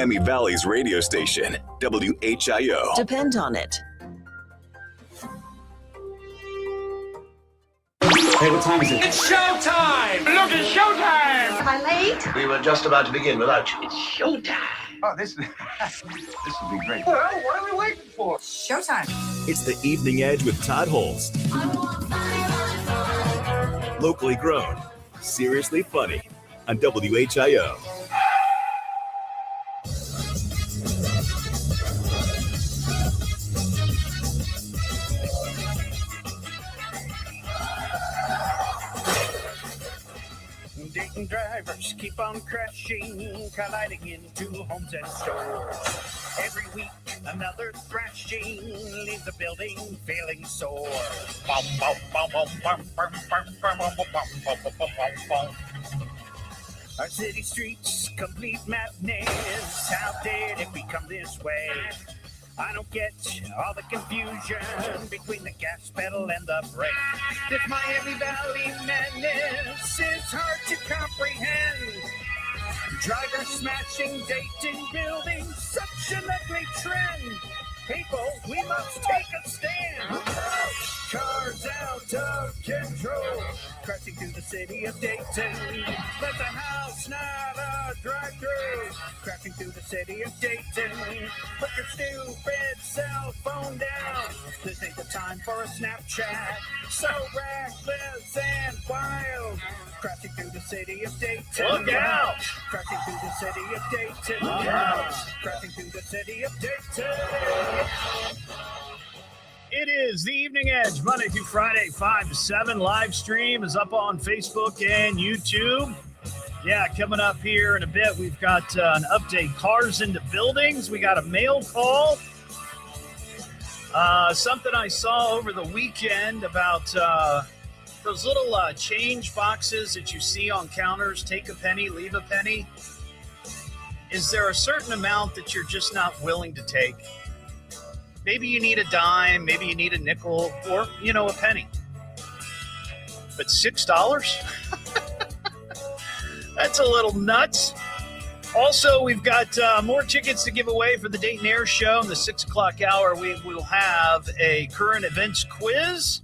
Miami Valley's radio station, WHIO. Depend on it. Hey, what time is it? It's showtime! Look, it's showtime! Am I late? We were just about to begin without you. It's showtime! Oh, this will be great. Well, what are we waiting for? Showtime. It's the Evening Edge with Todd Hollst. Locally grown, seriously funny on WHIO. Dayton drivers keep on crashing, colliding into homes and stores. Every week, another thrashing leaves the building feeling sore. Bum, bum, bum, bum, bum, bum, bum, bum, bum, bum, bum, bum, bum, bum. Our city streets, complete madness. How did it become this way? I don't get all the confusion between the gas pedal and the brake. This Miami Valley madness is hard to comprehend. Drivers smashing Dayton buildings, such an ugly trend. People, we must take a stand. Cars out of control, crashing through the city of Dayton. Let the house, not a drive-through, crashing through the city of Dayton. Put your stupid cell phone down. This ain't the time for a Snapchat. So reckless and wild, crashing through the city of Dayton. Look out! Crashing through the city of Dayton. Look out! Crashing through the city of Dayton. It is the Evening Edge, Monday through Friday, 5 to 7. Live stream is up on Facebook and YouTube. Yeah, coming up here in a bit, we've got an update. Cars into buildings. We got a mail call. Something I saw over the weekend about those little change boxes that you see on counters. Take a penny, leave a penny. Is there a certain amount that you're just not willing to take? Maybe you need a dime, maybe you need a nickel, or, a penny. But $6? That's a little nuts. Also, we've got more tickets to give away for the Dayton Air Show. In the 6 o'clock hour, we will have a current events quiz.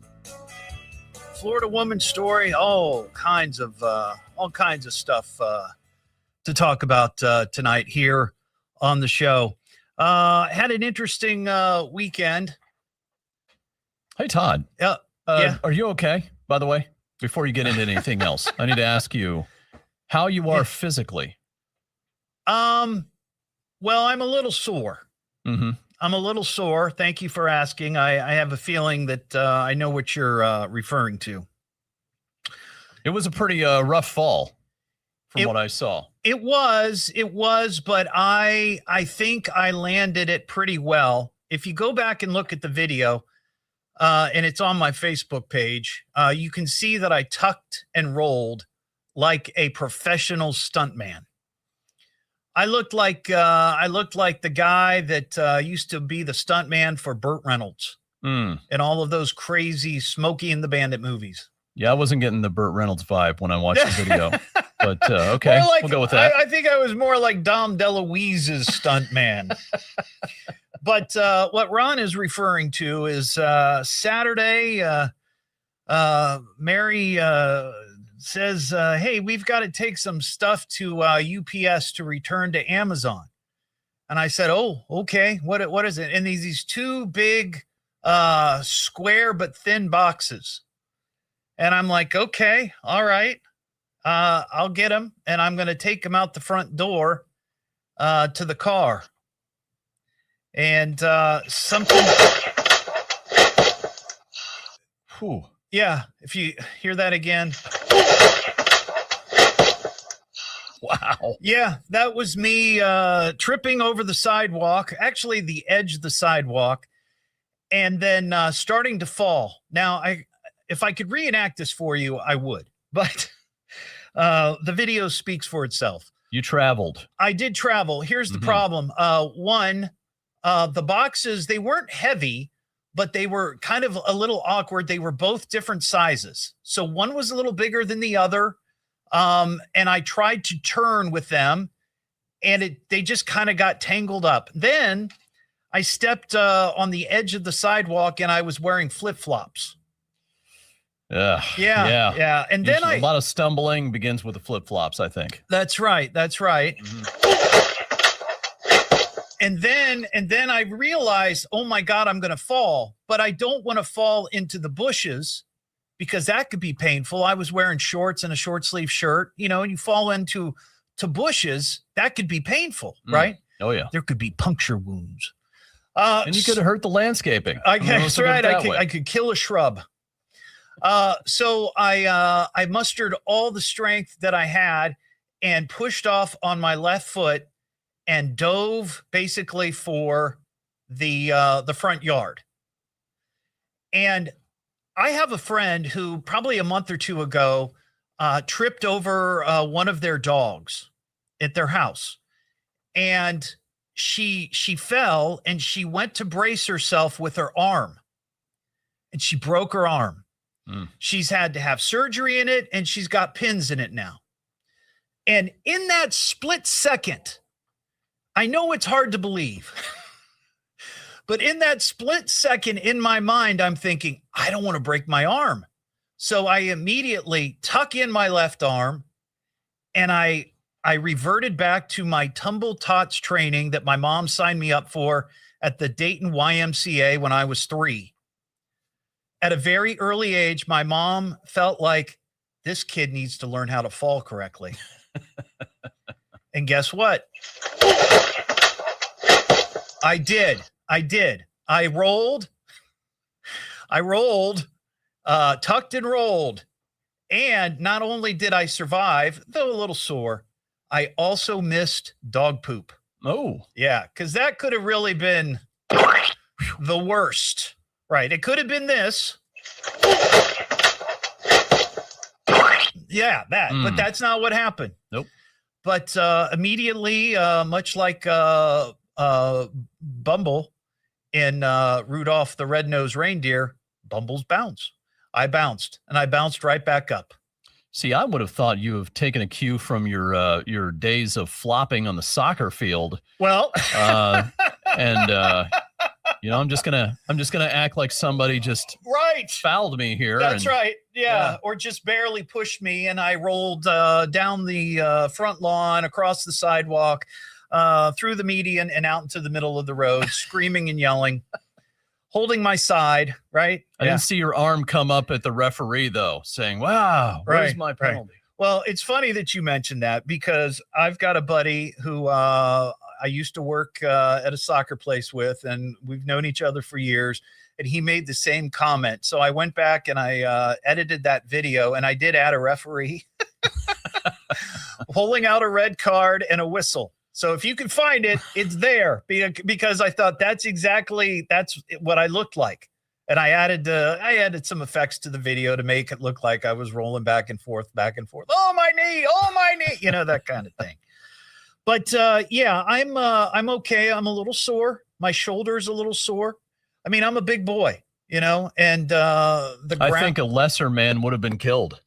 Florida woman story, all kinds of stuff to talk about tonight here on the show. Had an interesting weekend. Hey, Todd. Yeah. Are you okay, by the way? Before you get into anything else, I need to ask you how you are physically. Well, I'm a little sore. Mm-hmm. I'm a little sore. Thank you for asking. I have a feeling that I know what you're referring to. It was a pretty rough fall from what I saw. It was, but I think I landed it pretty well. If you go back and look at the video, and it's on my Facebook page, you can see that I tucked and rolled like a professional stuntman. I looked like the guy that used to be the stuntman for Burt Reynolds and all of those crazy Smokey and the Bandit movies. Yeah, I wasn't getting the Burt Reynolds vibe when I watched the video. But okay, we'll go with that. I think I was more like Dom DeLuise's stuntman. But what Ron is referring to is Saturday. Mary says, hey, we've got to take some stuff to UPS to return to Amazon. And I said, oh, okay. What is it? And these two big square but thin boxes. And I'm like, okay, all right. I'll get them, and I'm going to take them out the front door to the car. And something. Whew. Yeah, if you hear that again. Wow. Yeah, that was me tripping over the sidewalk, actually the edge of the sidewalk, and then starting to fall. Now, if I could reenact this for you, I would, but the video speaks for itself. You traveled. I did travel. Here's the problem. One, the boxes, they weren't heavy, but they were kind of a little awkward. They were both different sizes. So one was a little bigger than the other. And I tried to turn with them, and they just kind of got tangled up. Then I stepped on the edge of the sidewalk, and I was wearing flip-flops. Yeah. And then a lot of stumbling begins with the flip-flops, I think. That's right. Mm-hmm. And then I realized, oh my God, I'm going to fall, but I don't want to fall into the bushes because that could be painful. I was wearing shorts and a short sleeve shirt, and you fall into bushes, that could be painful, right? Oh yeah. There could be puncture wounds. And you could have hurt the landscaping. That's right. I could kill a shrub. So I mustered all the strength that I had and pushed off on my left foot and dove basically for the front yard. And I have a friend who probably a month or two ago tripped over one of their dogs at their house. And she fell and she went to brace herself with her arm. And she broke her arm. She's had to have surgery in it, and she's got pins in it now. And in that split second, I know it's hard to believe, but in that split second in my mind, I'm thinking, I don't want to break my arm. So I immediately tuck in my left arm, and I reverted back to my tumble tots training that my mom signed me up for at the Dayton YMCA when I was 3. At a very early age, my mom felt like this kid needs to learn how to fall correctly. And guess what? I did. I rolled, tucked and rolled. And not only did I survive, though a little sore, I also missed dog poop. Oh. Yeah, because that could have really been the worst. Right. It could have been this. Yeah, that. But that's not what happened. Nope. But immediately, much like Bumble in Rudolph the Red-Nosed Reindeer, Bumble's bounce. I bounced, and I bounced right back up. See, I would have thought you have taken a cue from your days of flopping on the soccer field. Well, I'm just gonna act like somebody just fouled me here. That's right. Yeah. Or just barely pushed me, and I rolled down the front lawn, across the sidewalk, through the median, and out into the middle of the road, screaming and yelling, holding my side. Right. I didn't see your arm come up at the referee though, saying, "Wow, where's my penalty?" Right. Well, it's funny that you mentioned that because I've got a buddy who I used to work at a soccer place with, and we've known each other for years, and he made the same comment. So I went back and I edited that video, and I did add a referee pulling out a red card and a whistle. So if you can find it, it's there because I thought that's what I looked like. And I added some effects to the video to make it look like I was rolling back and forth. Oh, my knee, that kind of thing. But I'm okay. I'm a little sore. My shoulder's a little sore. I mean, I'm a big boy, and I think a lesser man would have been killed.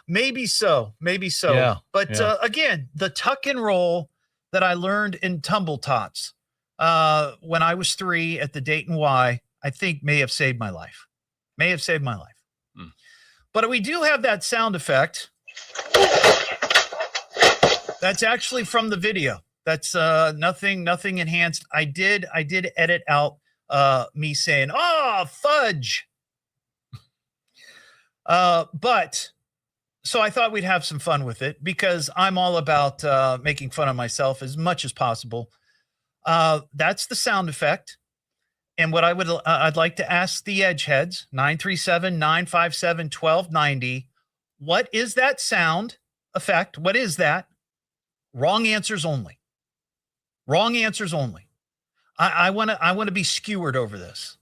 Maybe so. Yeah, but again, the tuck and roll that I learned in tumble tots when I was 3 at the Dayton Y, I think may have saved my life. But we do have that sound effect. That's actually from the video. That's nothing enhanced. I did edit out me saying, "Oh, fudge." But so I thought we'd have some fun with it because I'm all about making fun of myself as much as possible. That's the sound effect. And what I'd like to ask the edge heads, 937-957-1290. What is that sound effect? What is that? Wrong answers only. I want to be skewered over this.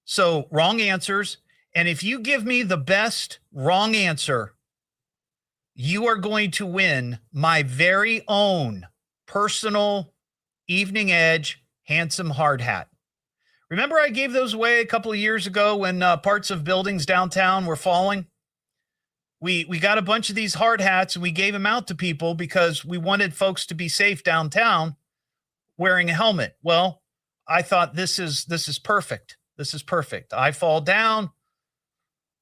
So wrong answers. And if you give me the best wrong answer, you are going to win my very own personal Evening Edge handsome hard hat. Remember I gave those away a couple of years ago when parts of buildings downtown were falling? we got a bunch of these hard hats and we gave them out to people because we wanted folks to be safe downtown wearing a helmet. Well, I thought this is perfect. This is perfect. I fall down,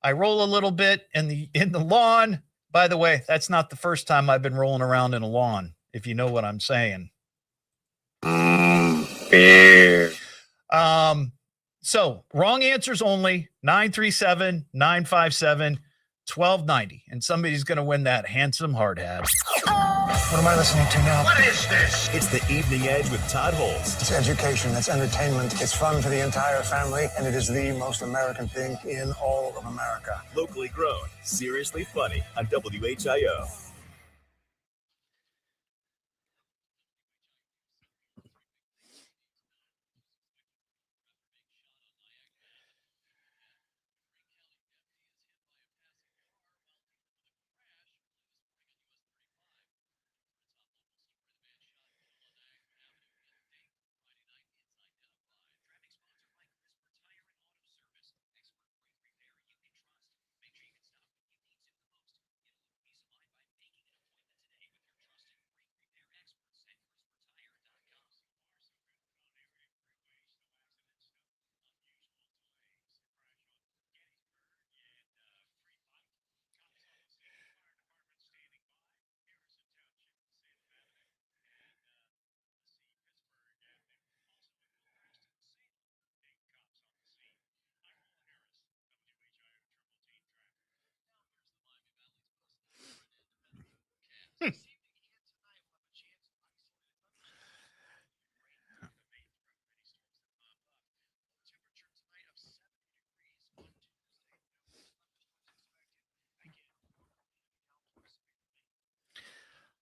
I roll a little bit in the lawn. By the way, that's not the first time I've been rolling around in a lawn, if you know what I'm saying. So wrong answers only, 937-957-1290. And somebody's going to win that handsome hard hat. What am I listening to now? What is this? It's the Evening Edge with Todd Hollst. It's education, it's entertainment, it's fun for the entire family, and it is the most American thing in all of America. Locally grown, seriously funny on WHIO.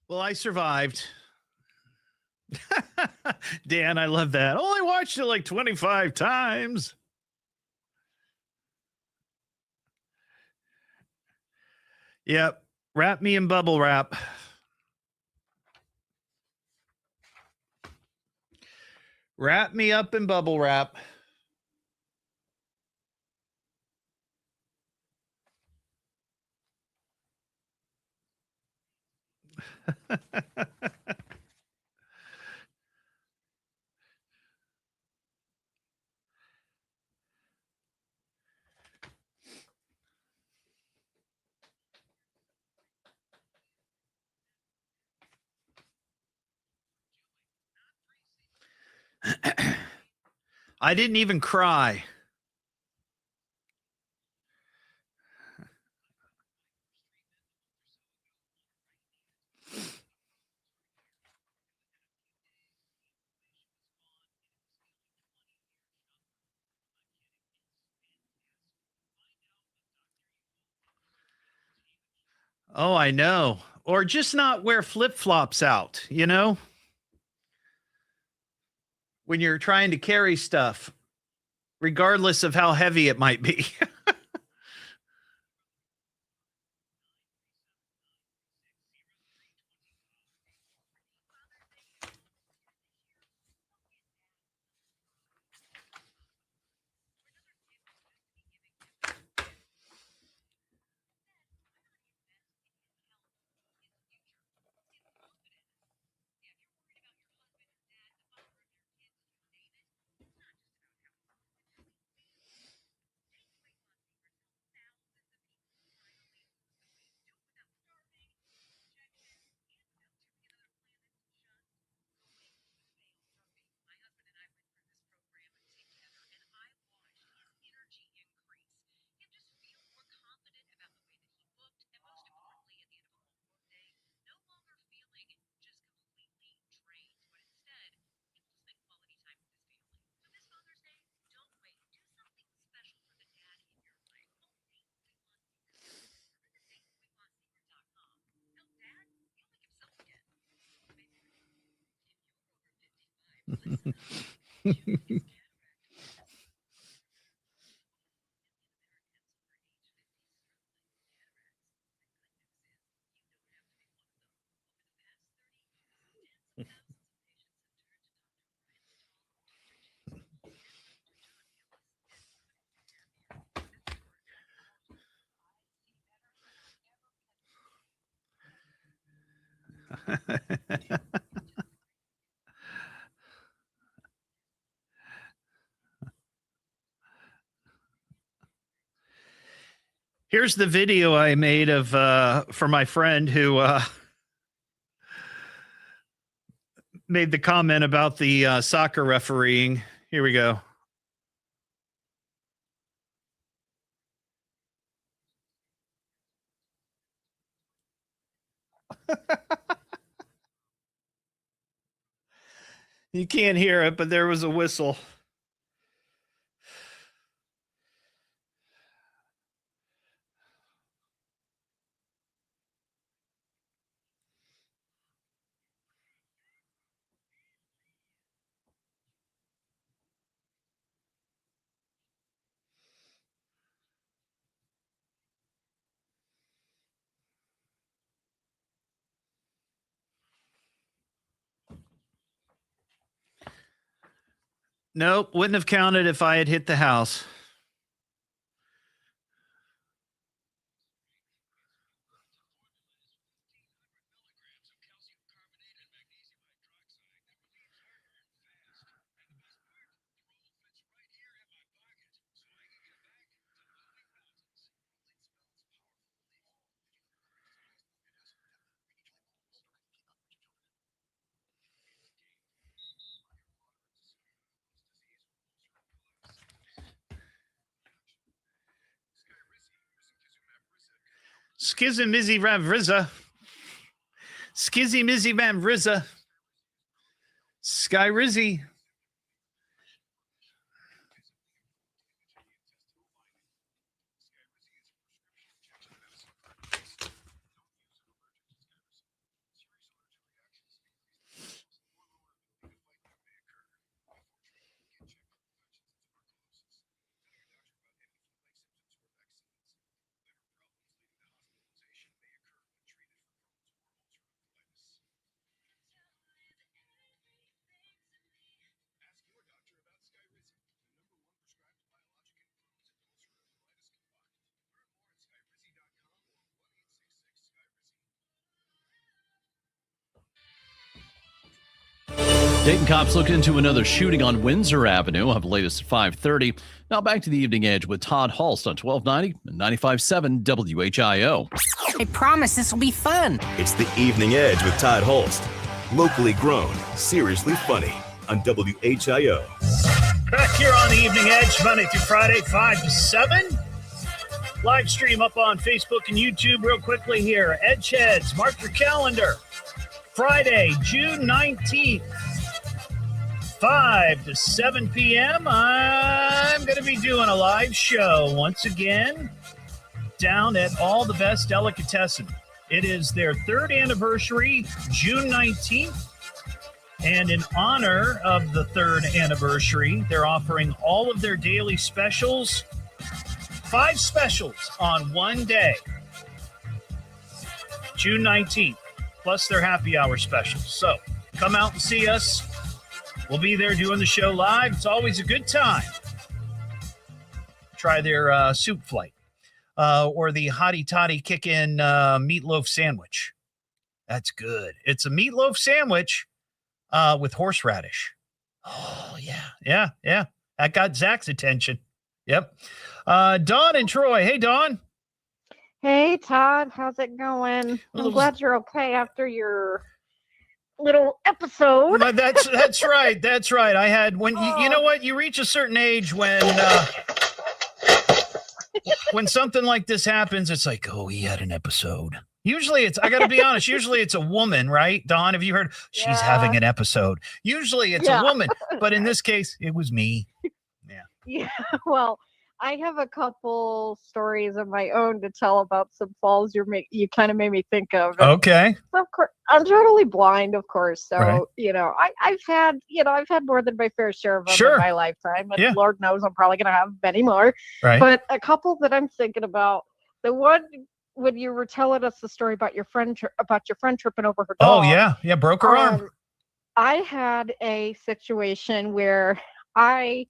Well, I survived. Dan, I love that. Only watched it like 25 times. Yep. Wrap me in bubble wrap. Wrap me up in bubble wrap. I didn't even cry. Oh, I know. Or just not wear flip-flops out, you know? When you're trying to carry stuff, regardless of how heavy it might be. Here's the video I made of for my friend who made the comment about the soccer refereeing. Here we go. You can't hear it, but there was a whistle. Nope, wouldn't have counted if I had hit the house. Skizzy-mizzy-ram-rizza. Skizzy-mizzy-ram-rizza. Sky Rizzy. Dayton cops look into another shooting on Windsor Avenue. We'll have the latest at 5:30. Now back to the Evening Edge with Todd Hollst on 1290 and 95.7 WHIO. I promise this will be fun. It's the Evening Edge with Todd Hollst. Locally grown, seriously funny on WHIO. Back here on the Evening Edge, Monday through Friday, 5 to 7. Live stream up on Facebook and YouTube real quickly here. Edgeheads, mark your calendar. Friday, June 19th, 5 to 7 p.m. I'm going to be doing a live show once again down at All the Best Delicatessen. It is their third anniversary, June 19th. And in honor of the third anniversary, they're offering all of their daily specials, 5 specials on one day, June 19th, plus their happy hour specials. So come out and see us. We'll be there doing the show live. It's always a good time. Try their soup flight or the hottie toddy kick-in meatloaf sandwich. That's good. It's a meatloaf sandwich with horseradish. Oh, yeah. That got Zach's attention. Yep. Dawn and Troy. Hey, Dawn. Hey, Todd. How's it going? I'm glad you're okay after your little episode. That's right. That's right. I had you know what? You reach a certain age when something like this happens, it's like, oh, he had an episode. Usually I got to be honest, usually it's a woman, right? Dawn, have you heard? She's having an episode. Usually it's a woman, but in this case, it was me. Yeah. Well, I have a couple stories of my own to tell about some falls you kind of made me think of. Okay. So of course, I'm totally blind, of course. So, right. I've had more than my fair share of them in my lifetime. And Lord knows I'm probably going to have many more. Right. But a couple that I'm thinking about, the one when you were telling us the story about your friend tripping over her dog. Oh, yeah. Broke her arm. I had a situation where I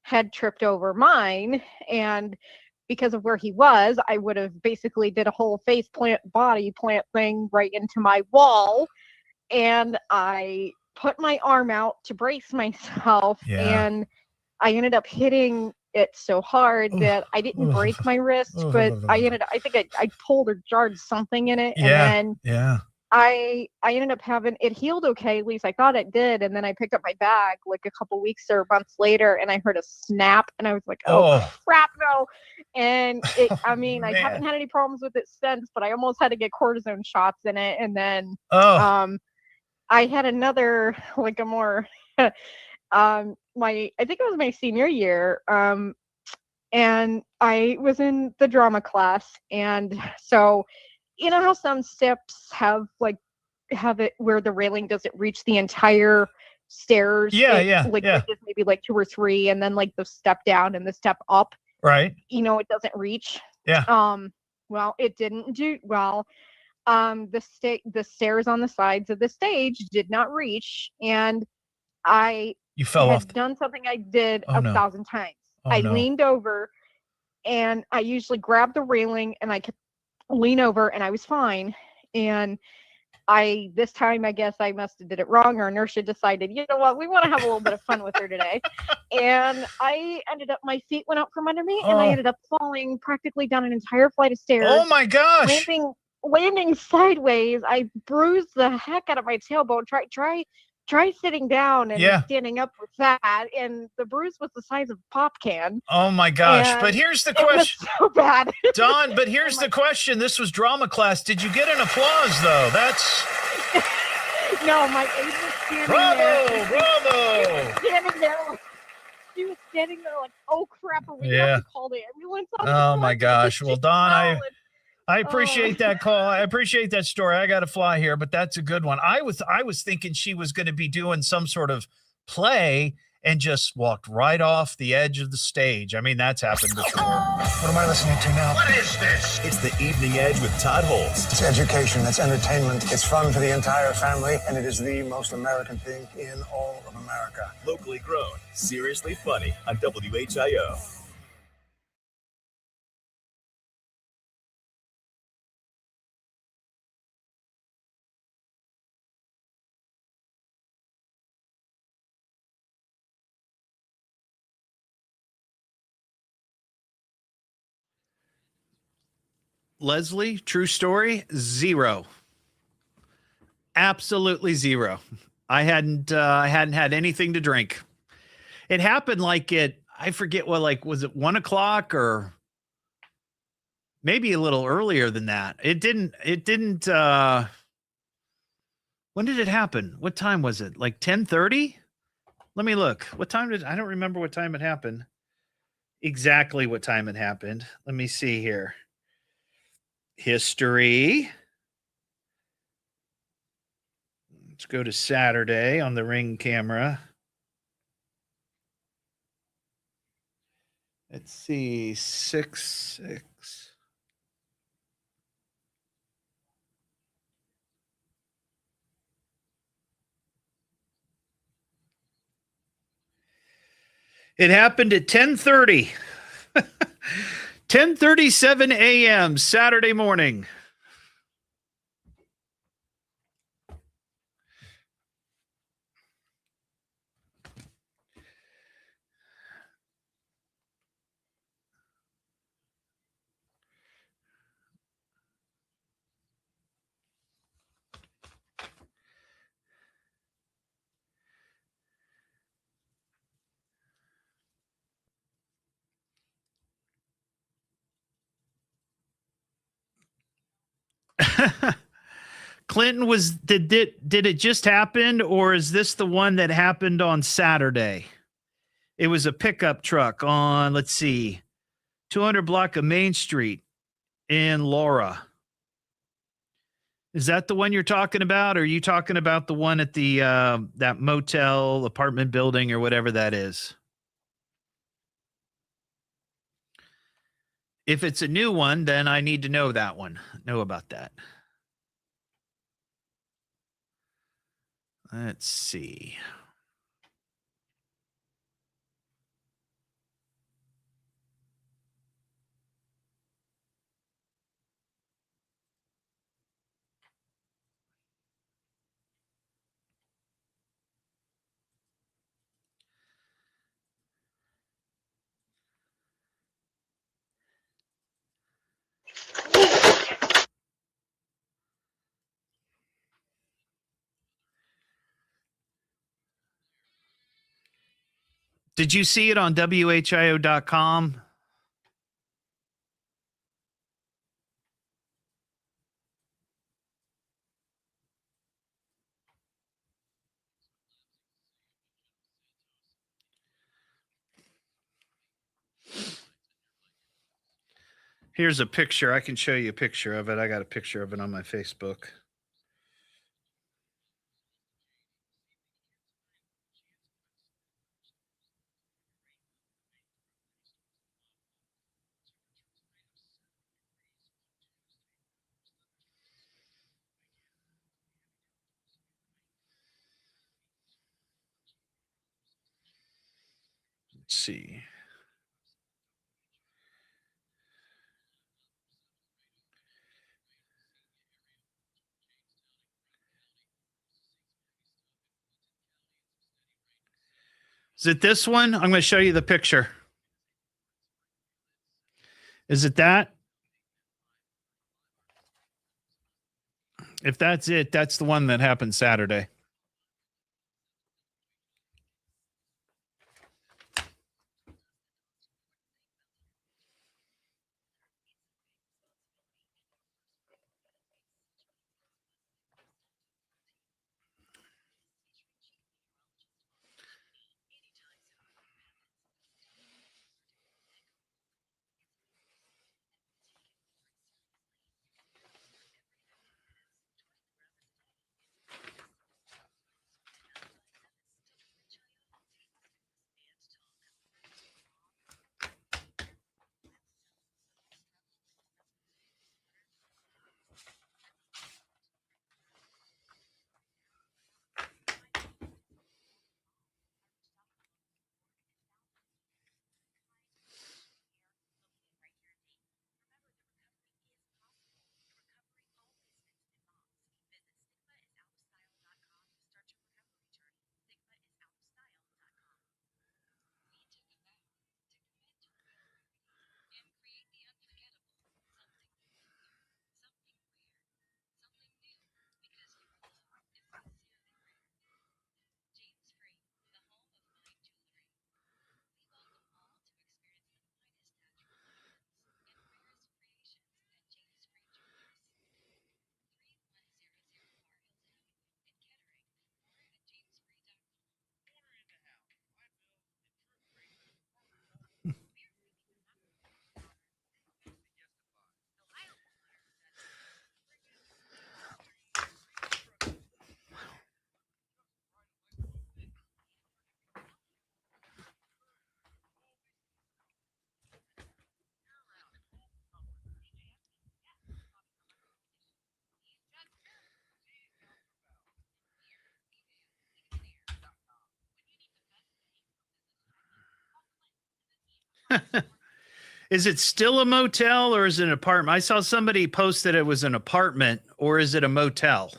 had tripped over mine, and because of where he was, I would have basically did a whole face plant, body plant thing right into my wall. and I put my arm out to brace myself, Yeah. and I ended up hitting it so hard that I didn't break my wrist, but I think I pulled or jarred something in it, and then Yeah. I ended up having it healed okay, at least I thought it did, and then I picked up my bag like a couple weeks or months later, and I heard a snap, and I was like, oh. Crap, no. And I mean, I haven't had any problems with it since, but I almost had to get cortisone shots in it, and then I had another, like a more I think it was my senior year, and I was in the drama class, and so you know how some steps have it where the railing doesn't reach the entire stairs? Just maybe like 2 or 3, and then like the step down and the step up. Right. You know, it doesn't reach. Yeah. Well, it didn't do well. The stairs on the sides of the stage did not reach, and You fell off. done something I did 1,000 times. I leaned over, and I usually grab the railing, and I could lean over, and I was fine. And this time, I guess I must have did it wrong, or inertia decided, you know what, we want to have a little bit of fun with her today. And I ended up, my feet went out from under me, and I ended up falling practically down an entire flight of stairs. Oh my gosh. Landing sideways. I bruised the heck out of my tailbone. Try sitting down and standing up with that, and the bruise was the size of a pop can. Oh my gosh. But here's the question. So bad. Don, but here's the question. This was drama class. Did you get an applause though? That's no, my aide was standing there. Bravo. Standing there. She was standing there like, oh crap, are we gonna have to call the ambulance? Oh my gosh. Well, Don, I appreciate that call. I appreciate that story. I got to fly here, but that's a good one. I was thinking she was going to be doing some sort of play and just walked right off the edge of the stage. I mean, that's happened before. What am I listening to now? What is this? It's the Evening Edge with Todd Hollst. It's education, it's entertainment, it's fun for the entire family, and it is the most American thing in all of America. Locally grown, seriously funny on WHIO. Leslie, true story, 0. Absolutely 0. I hadn't had anything to drink. It happened like I forget what, like, was it 1 o'clock or maybe a little earlier than that? It didn't, when did it happen? What time was it? Like 10:30? Let me look. What time I don't remember what time it happened. Exactly what time it happened. Let me see here. History. Let's go to Saturday on the Ring camera. Let's see, 6. It happened at 10:30. 10:37 a.m. Saturday morning. Clinton did it just happen, or is this the one that happened on Saturday? It was a pickup truck on, let's see, 200 block of Main Street in Laura. Is that the one you're talking about? Or are you talking about the one at the that motel apartment building or whatever that is? If it's a new one, then I need to know about that. Let's see. Did you see it on WHIO.com? Here's a picture. I can show you a picture of it. I got a picture of it on my Facebook. Let's see. Is it this one? I'm going to show you the picture. Is it that? If that's it, that's the one that happened Saturday. Is it still a motel or is it an apartment? I saw somebody post that it was an apartment, or is it a motel?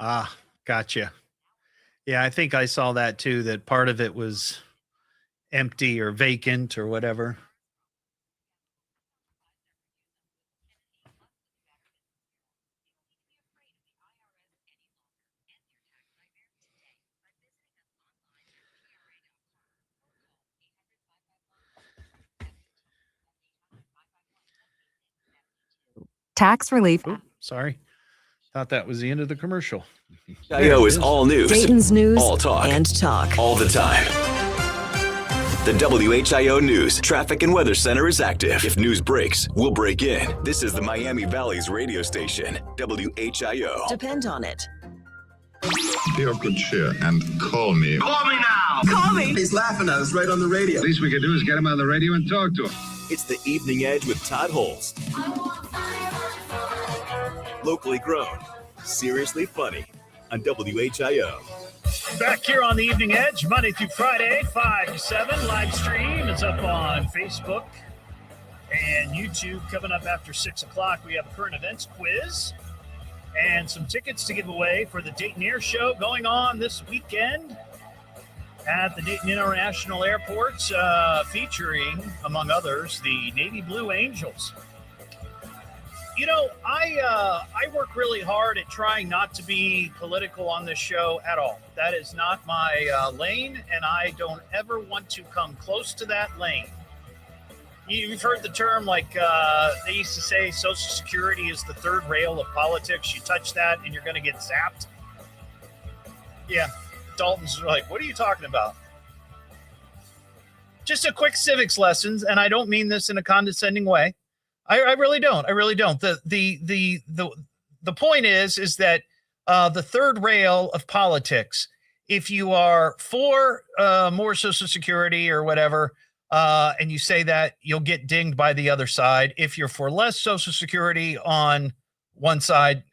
Ah, gotcha. Yeah, I think I saw that too, that part of it was empty or vacant or whatever. Tax relief. Oh, sorry. Thought that was the end of the commercial. IO is all news, Dayton's news all talk, and talk. all the time. The WHIO News Traffic and Weather Center is active. If news breaks, we'll break in. This is the Miami Valley's radio station, WHIO. Depend on it. Be of good cheer and call me. Call me now! Call me! He's laughing at us right on the radio. Least we could do is get him on the radio and talk to him. It's the Evening Edge with Todd Hollst. Locally grown, seriously funny on WHIO. Back here on the Evening Edge, Monday through Friday, 5 to 7. Live stream is up on Facebook and YouTube. Coming up after 6 o'clock, we have a current events quiz and some tickets to give away for the Dayton Air Show going on this weekend at the Dayton International Airport, featuring, among others, the Navy Blue Angels. You know, I work really hard at trying not to be political on this show at all. That is not my lane, and I don't ever want to come close to that lane. You've heard the term, like they used to say, Social Security is the third rail of politics. You touch that and you're going to get zapped. Yeah, Dalton's like, what are you talking about? Just a quick civics lessons, and I don't mean this in a condescending way. I really don't. I really don't. The point is that the third rail of politics, if you are for more Social Security or whatever, and you say that, you'll get dinged by the other side. If you're for less Social Security on one side,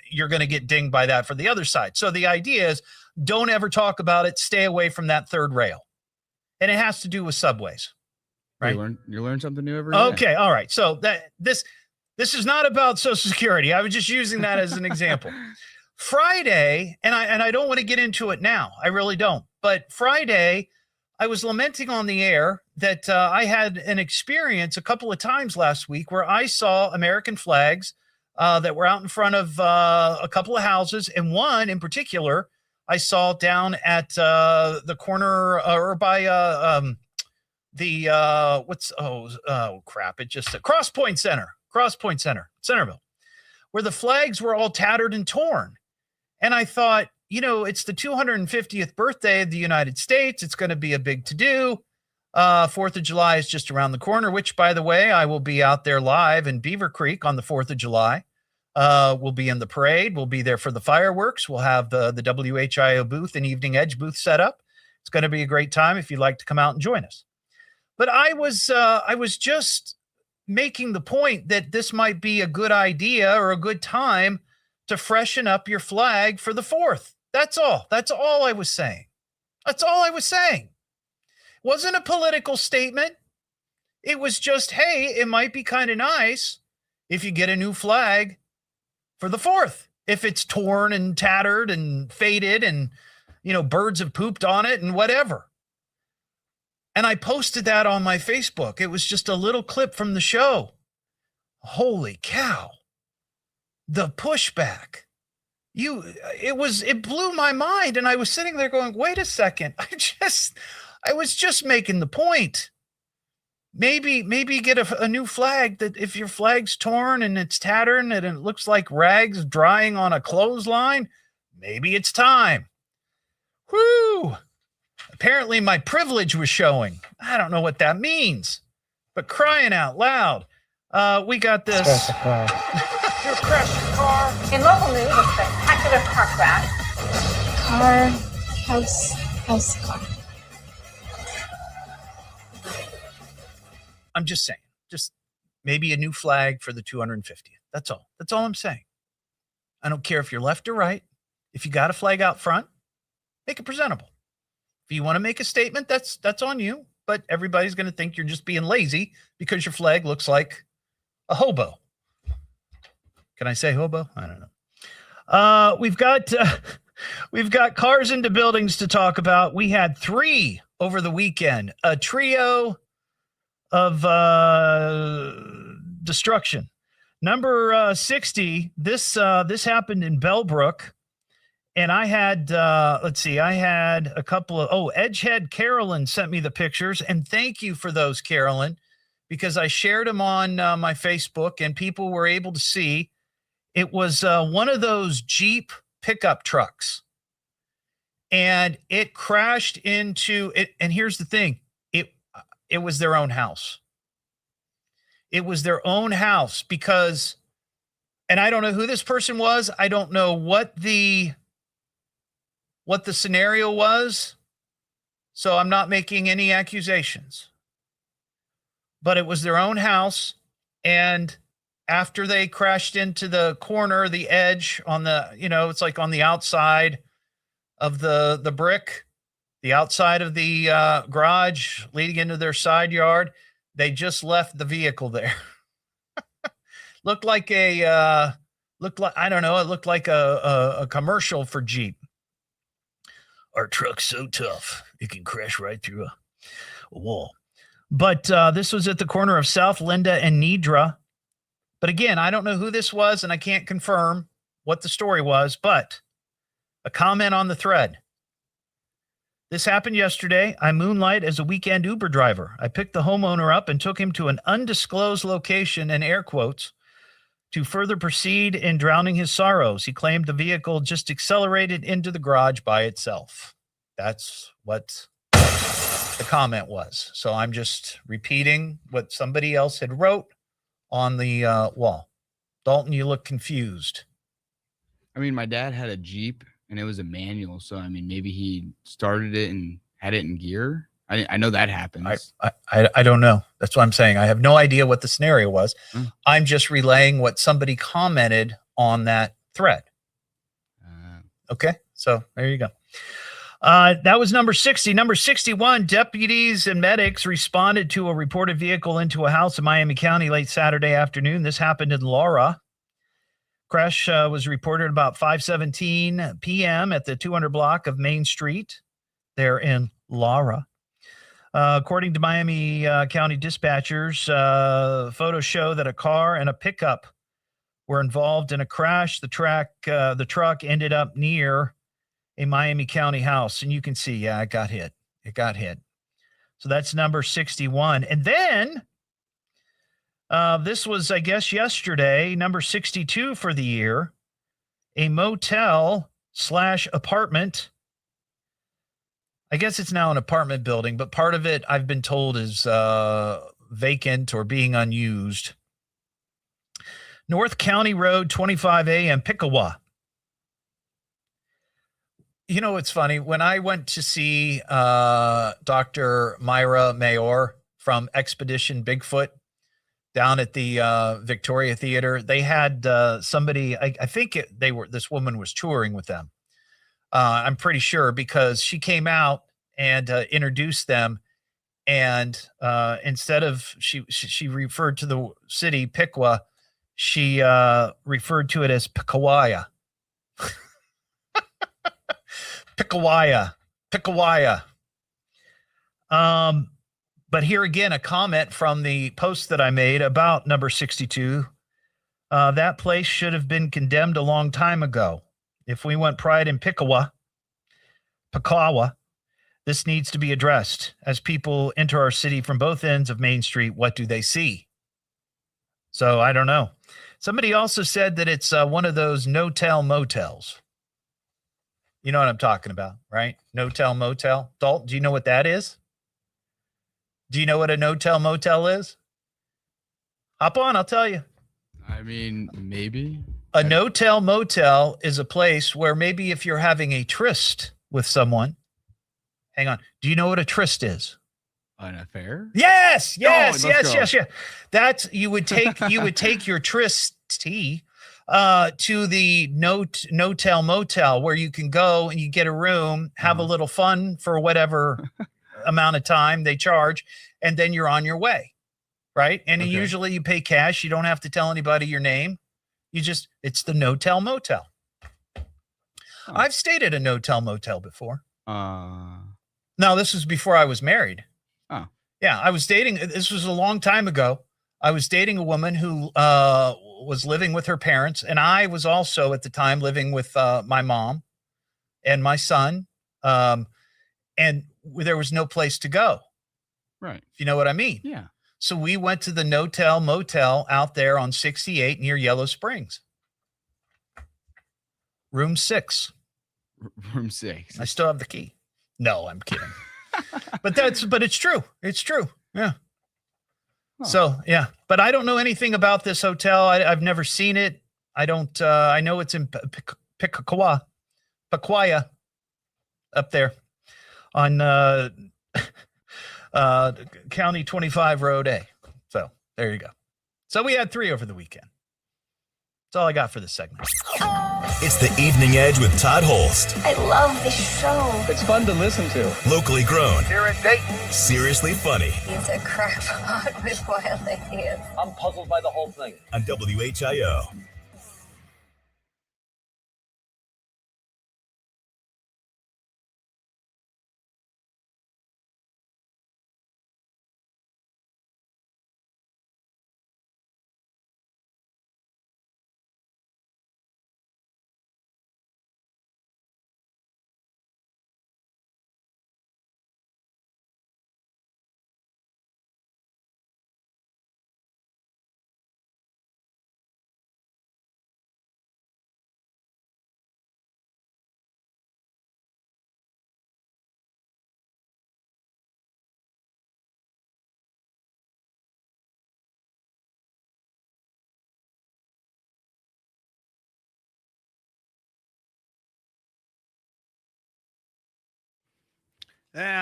you're going to get dinged by that for the other side. So the idea is, don't ever talk about it. Stay away from that third rail. And it has to do with subways. Right. You learn something new every day. day. All right. So this is not about Social Security. I was just using that as an example. Friday, and I don't want to get into it now. I really don't. But Friday, I was lamenting on the air that I had an experience a couple of times last week where I saw American flags that were out in front of a couple of houses, and one in particular I saw down at the corner or by it just Cross Point Center, Centerville, where the flags were all tattered and torn. And I thought, you know, it's the 250th birthday of the United States. It's going to be a big to-do. 4th of July is just around the corner, which, by the way, I will be out there live in Beaver Creek on the 4th of July. We'll be in the parade. We'll be there for the fireworks. We'll have the WHIO booth and Evening Edge booth set up. It's going to be a great time if you'd like to come out and join us. But I was just making the point that this might be a good idea or a good time to freshen up your flag for the 4th. That's all. That's all I was saying. That's all I was saying. It wasn't a political statement. It was just, hey, it might be kind of nice if you get a new flag for the 4th. If it's torn and tattered and faded and, you know, birds have pooped on it and whatever. And I posted that on my Facebook. It was just a little clip from the show. Holy cow. The pushback. It blew my mind. And I was sitting there going, wait a second. I was just making the point. Maybe get a new flag, that if your flag's torn and it's tattered and it looks like rags drying on a clothesline, maybe it's time. Whoo! Apparently my privilege was showing. I don't know what that means, but crying out loud. We got this. You crashed your car. In local news, a spectacular car crash. House car. I'm just saying, just maybe a new flag for the 250th. That's all. That's all I'm saying. I don't care if you're left or right. If you got a flag out front, make it presentable. If you want to make a statement, that's on you. But everybody's going to think you're just being lazy because your flag looks like a hobo. Can I say hobo? I don't know. We've got cars into buildings to talk about. We had 3 over the weekend, a trio of destruction. Number 60. This happened in Bellbrook. And I had, I had a couple of, Edgehead Carolyn sent me the pictures. And thank you for those, Carolyn, because I shared them on my Facebook and people were able to see. It was one of those Jeep pickup trucks. And it crashed into it. And here's the thing. It was their own house. It was their own house because, and I don't know who this person was. I don't know what the what the scenario was, so I'm not making any accusations. But it was their own house, and after they crashed into the corner, the edge on the, it's like on the outside of the brick, the outside of the garage leading into their side yard, they just left the vehicle there. Looked like a commercial for Jeep. Our truck's so tough, it can crash right through a wall. But this was at the corner of South Linda and Nidra. But again, I don't know who this was, and I can't confirm what the story was, but a comment on the thread. This happened yesterday. I moonlight as a weekend Uber driver. I picked the homeowner up and took him to an undisclosed location, in air quotes, to further proceed in drowning his sorrows. He claimed the vehicle just accelerated into the garage by itself. That's what the comment was. So I'm just repeating what somebody else had wrote on the wall. Dalton, you look confused. I mean, my dad had a Jeep and it was a manual. So, I mean, maybe he started it and had it in gear. I know that happens. I don't know. That's what I'm saying. I have no idea what the scenario was. I'm just relaying what somebody commented on that thread. Okay. So there you go. That was number 60. Number 61, deputies and medics responded to a reported vehicle into a house in Miami County late Saturday afternoon. This happened in Laura. Crash was reported about 5:17 p.m. at the 200 block of Main Street there in Laura. According to Miami County dispatchers, photos show that a car and a pickup were involved in a crash. The truck ended up near a Miami County house, and you can see, it got hit. So that's number 61. And then this was, I guess, yesterday, number 62 for the year, a motel/apartment. I guess it's now an apartment building, but part of it, I've been told, is vacant or being unused. North County Road, 25A in Piqua. You know, it's funny. When I went to see Dr. Myra Mayor from Expedition Bigfoot down at the Victoria Theater, they had somebody, I think this woman was touring with them. I'm pretty sure, because she came out and introduced them, and instead of she referred to the city Piqua, she referred to it as Piqua. Piqua. But here again, a comment from the post that I made about number 62. That place should have been condemned a long time ago. If we want pride in Piqua, this needs to be addressed. As people enter our city from both ends of Main Street, what do they see? So I don't know. Somebody also said that it's one of those no-tell motels. You know what I'm talking about, right? No-tell motel. Dalton, do you know what that is? Do you know what a no-tell motel is? Hop on, I'll tell you. I mean, maybe. A no-tell motel is a place where maybe if you're having a tryst with someone, hang on. Do you know what a tryst is? An affair? Yes. That's you would take your trystee to the no-tell motel, where you can go and you get a room, have a little fun for whatever amount of time they charge, and then you're on your way, right? And usually you pay cash. You don't have to tell anybody your name. It's the no-tell motel. I've stayed at a no-tell motel before. No, this was before I was married. Oh. Yeah, I was dating. This was a long time ago. I was dating a woman who was living with her parents, and I was also at the time living with my mom and my son, and there was no place to go. Right. If you know what I mean? Yeah. So we went to the no-tell motel out there on 68 near Yellow Springs. Room 6. Room 6. I still have the key. No, I'm kidding. but it's true. It's true. Yeah. Oh. So, yeah, but I don't know anything about this hotel. I've never seen it. I know it's in Piqua. up there on County 25 Road A. So there you go. So we had 3 over the weekend. That's all I got for this segment. It's the Evening Edge with Todd Hollst. I love this show. It's fun to listen to. Locally grown. Here in Dayton. Seriously funny. He's a crackpot with wild ideas. I'm puzzled by the whole thing. On WHIO.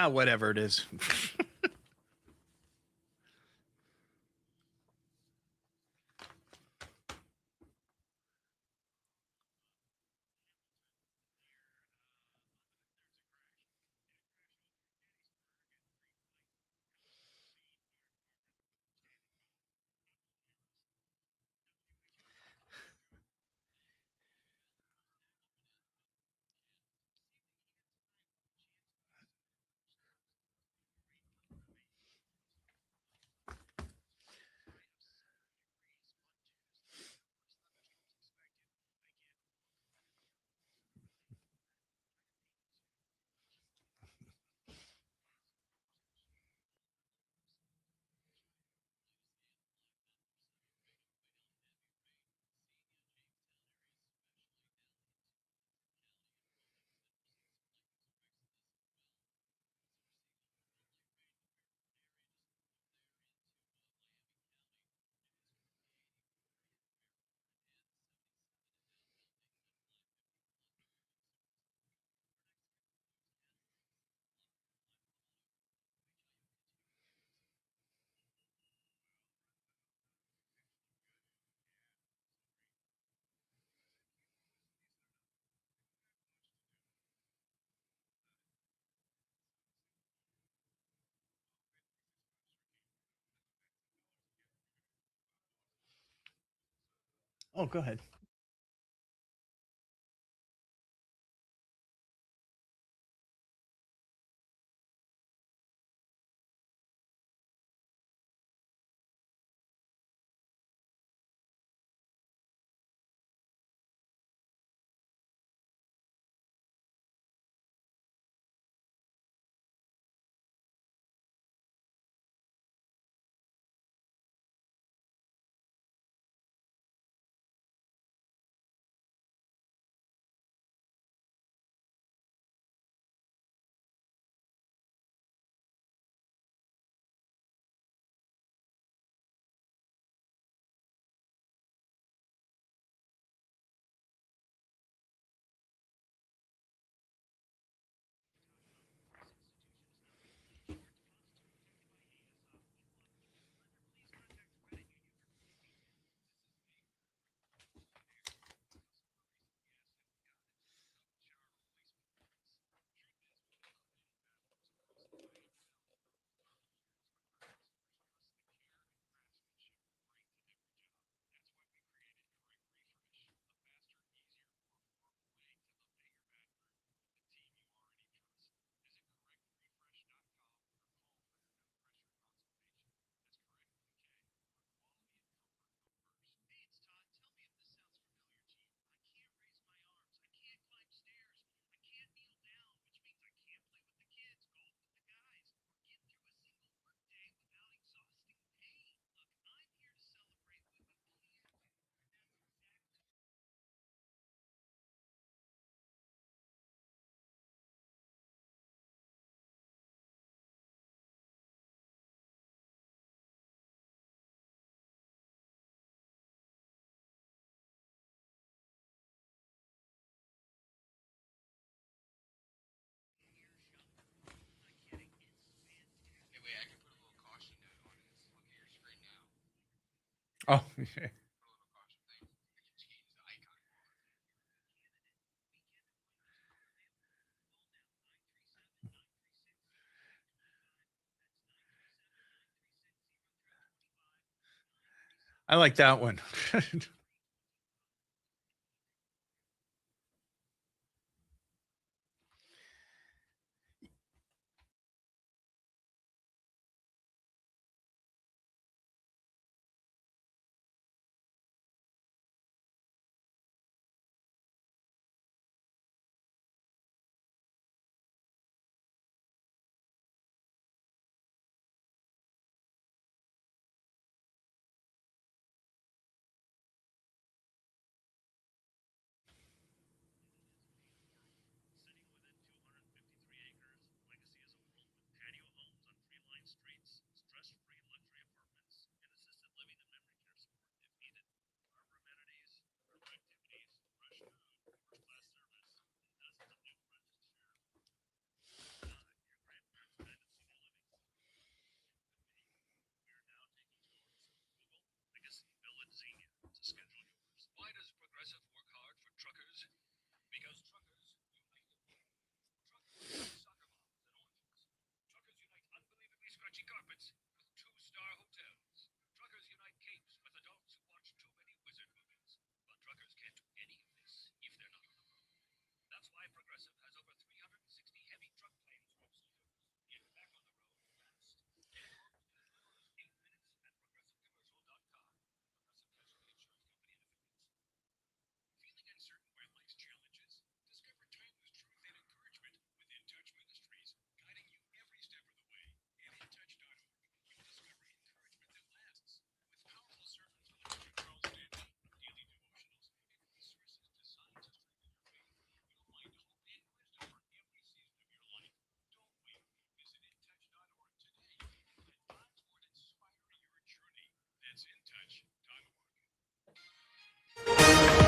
Whatever it is. Oh, go ahead. Oh, okay. I like that one.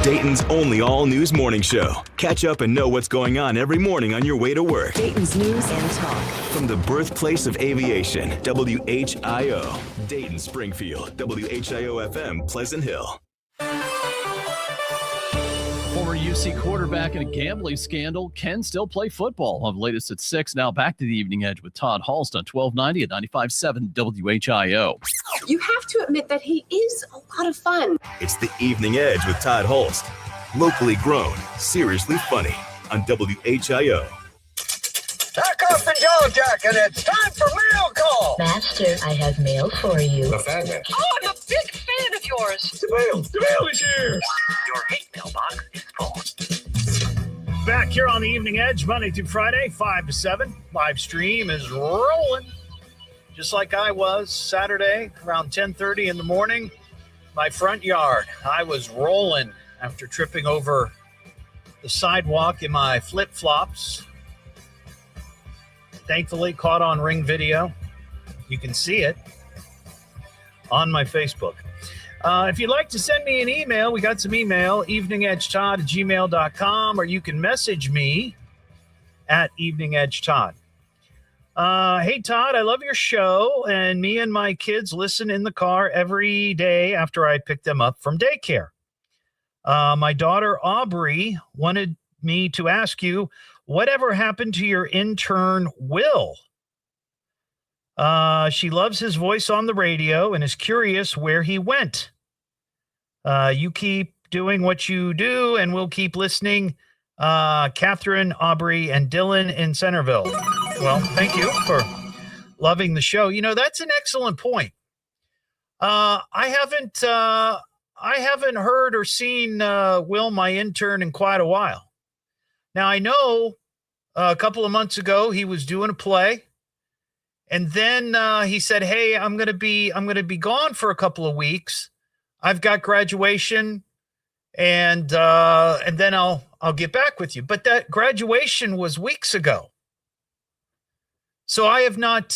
Dayton's only all-news morning show. Catch up and know what's going on every morning on your way to work. Dayton's news and talk. From the birthplace of aviation, WHIO. Dayton, Springfield, WHIO-FM, Pleasant Hill. Former UC quarterback in a gambling scandal can still play football. On the latest at 6. Now back to the Evening Edge with Todd Hollst on 1290 at 95.7 WHIO. You have to admit that he is a lot of fun. It's the Evening Edge with Todd Hollst. Locally grown, seriously funny on WHIO. Pack up the yellow jacket. It's time for mail call. Master, I have mail for you. The fan mail. Oh, I'm a big fan of yours. The mail is here. Your hate mailbox is full. Back here on the Evening Edge, Monday through Friday, 5 to 7. Live stream is rolling. Just like I was Saturday around 10:30 in the morning, my front yard. I was rolling after tripping over the sidewalk in my flip-flops. Thankfully, caught on Ring video. You can see it on my Facebook. If you'd like to send me an email, we got some email, eveningedgetodd@gmail.com, or you can message me at eveningedgetodd. Hey, Todd, I love your show, and me and my kids listen in the car every day after I pick them up from daycare. My daughter, Aubrey, wanted me to ask you, whatever happened to your intern, Will? She loves his voice on the radio and is curious where he went. You keep doing what you do, and we'll keep listening. Catherine, Aubrey, and Dylan in Centerville. Well, thank you for loving the show. You know, that's an excellent point. I haven't heard or seen Will, my intern, in quite a while. Now, I know a couple of months ago he was doing a play, and then he said, "Hey, I'm gonna be gone for a couple of weeks. I've got graduation, and then I'll get back with you." But that graduation was weeks ago, so I've not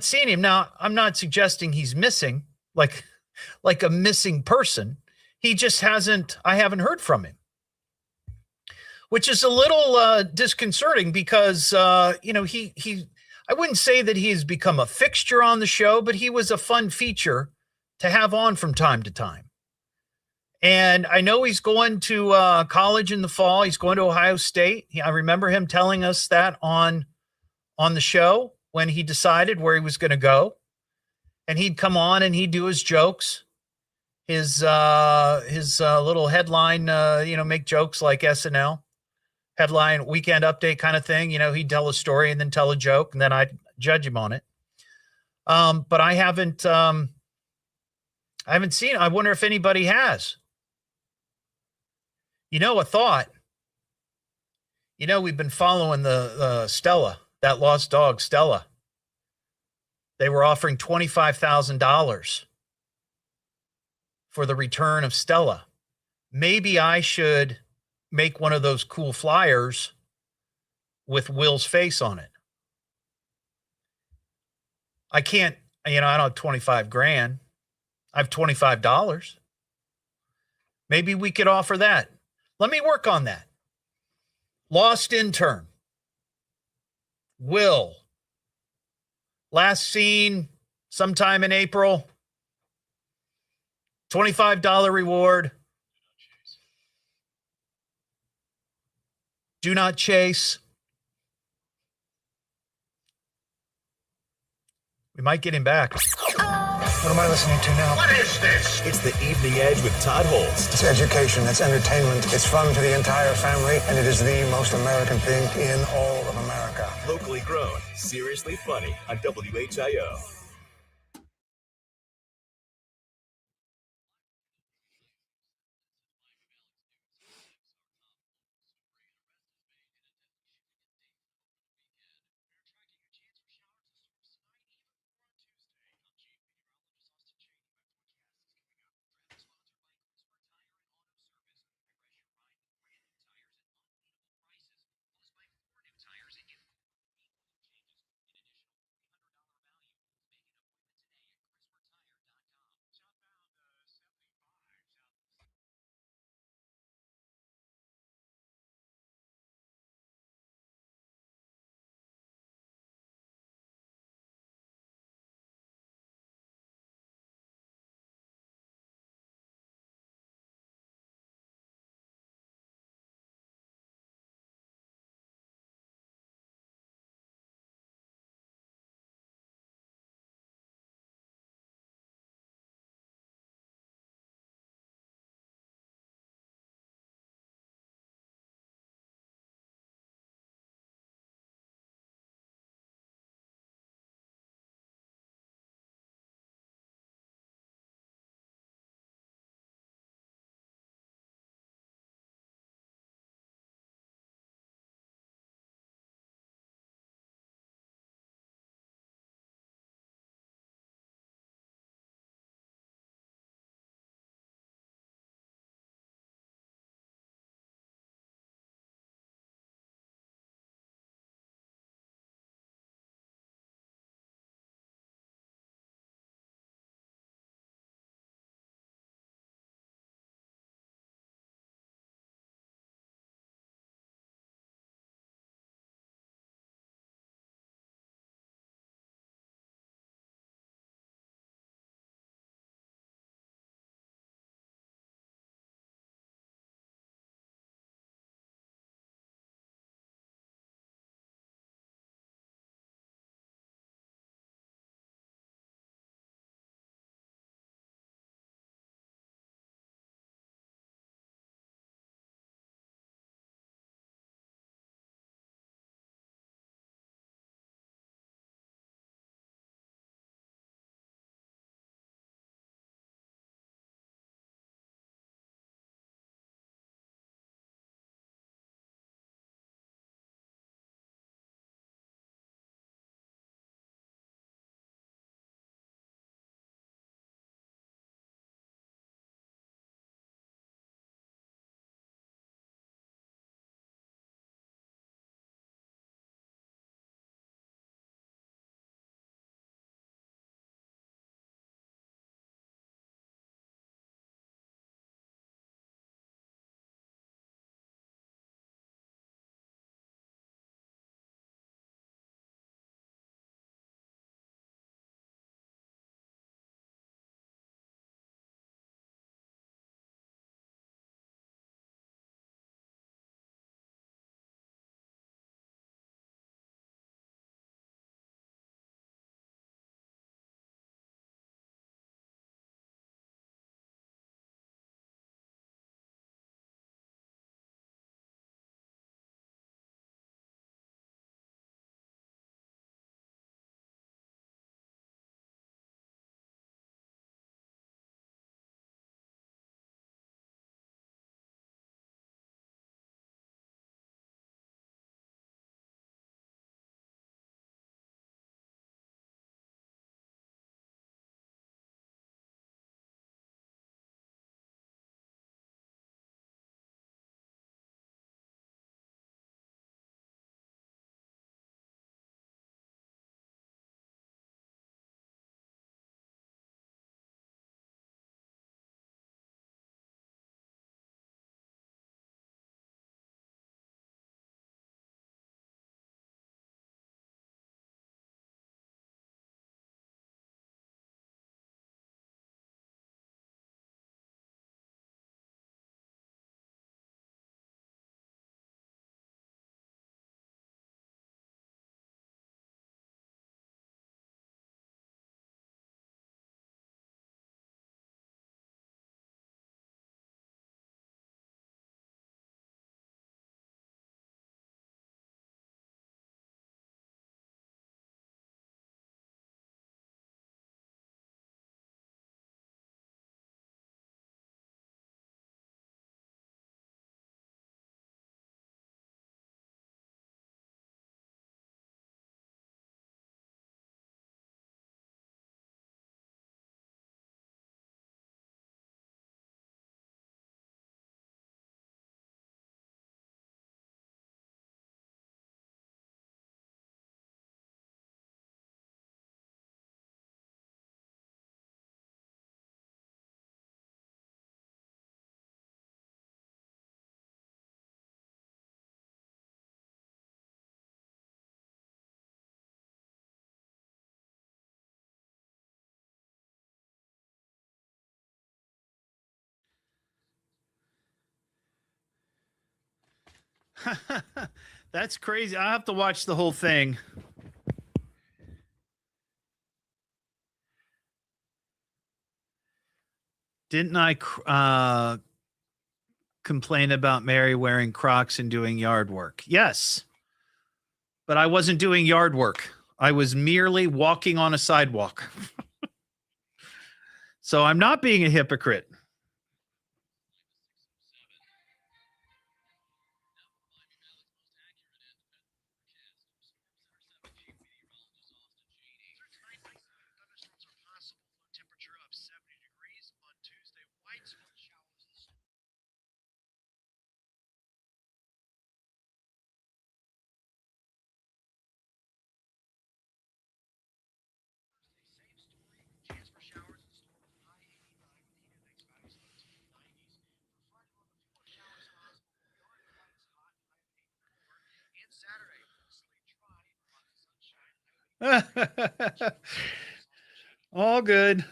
seen him. Now, I'm not suggesting he's missing, like a missing person. He just hasn't. I haven't heard from him, which is a little disconcerting because he. I wouldn't say that he has become a fixture on the show, but he was a fun feature to have on from time to time. And I know he's going to college in the fall. He's going to Ohio State. I remember him telling us that on the show when he decided where he was going to go. And he'd come on and he'd do his jokes, his little headline, make jokes like SNL, headline weekend update kind of thing. He'd tell a story and then tell a joke, and then I'd judge him on it. But I haven't seen it. I wonder if anybody has. A thought. We've been following the Stella, that lost dog, Stella. They were offering $25,000 for the return of Stella. Maybe I should make one of those cool flyers with Will's face on it. I can't, I don't have 25 grand. I have $25. Maybe we could offer that. Let me work on that. Lost intern. Will. Last seen sometime in April. $25 reward. Do not chase. We might get him back. What am I listening to now? What is this? It's the Evening Edge with Todd Hollst. It's education, it's entertainment, it's fun for the entire family, and it is the most American thing in all of America. Locally grown, seriously funny on WHIO. That's crazy. I have to watch the whole thing. Didn't I complain about Mary wearing Crocs and doing yard work? Yes. But I wasn't doing yard work. I was merely walking on a sidewalk. So I'm not being a hypocrite. All good.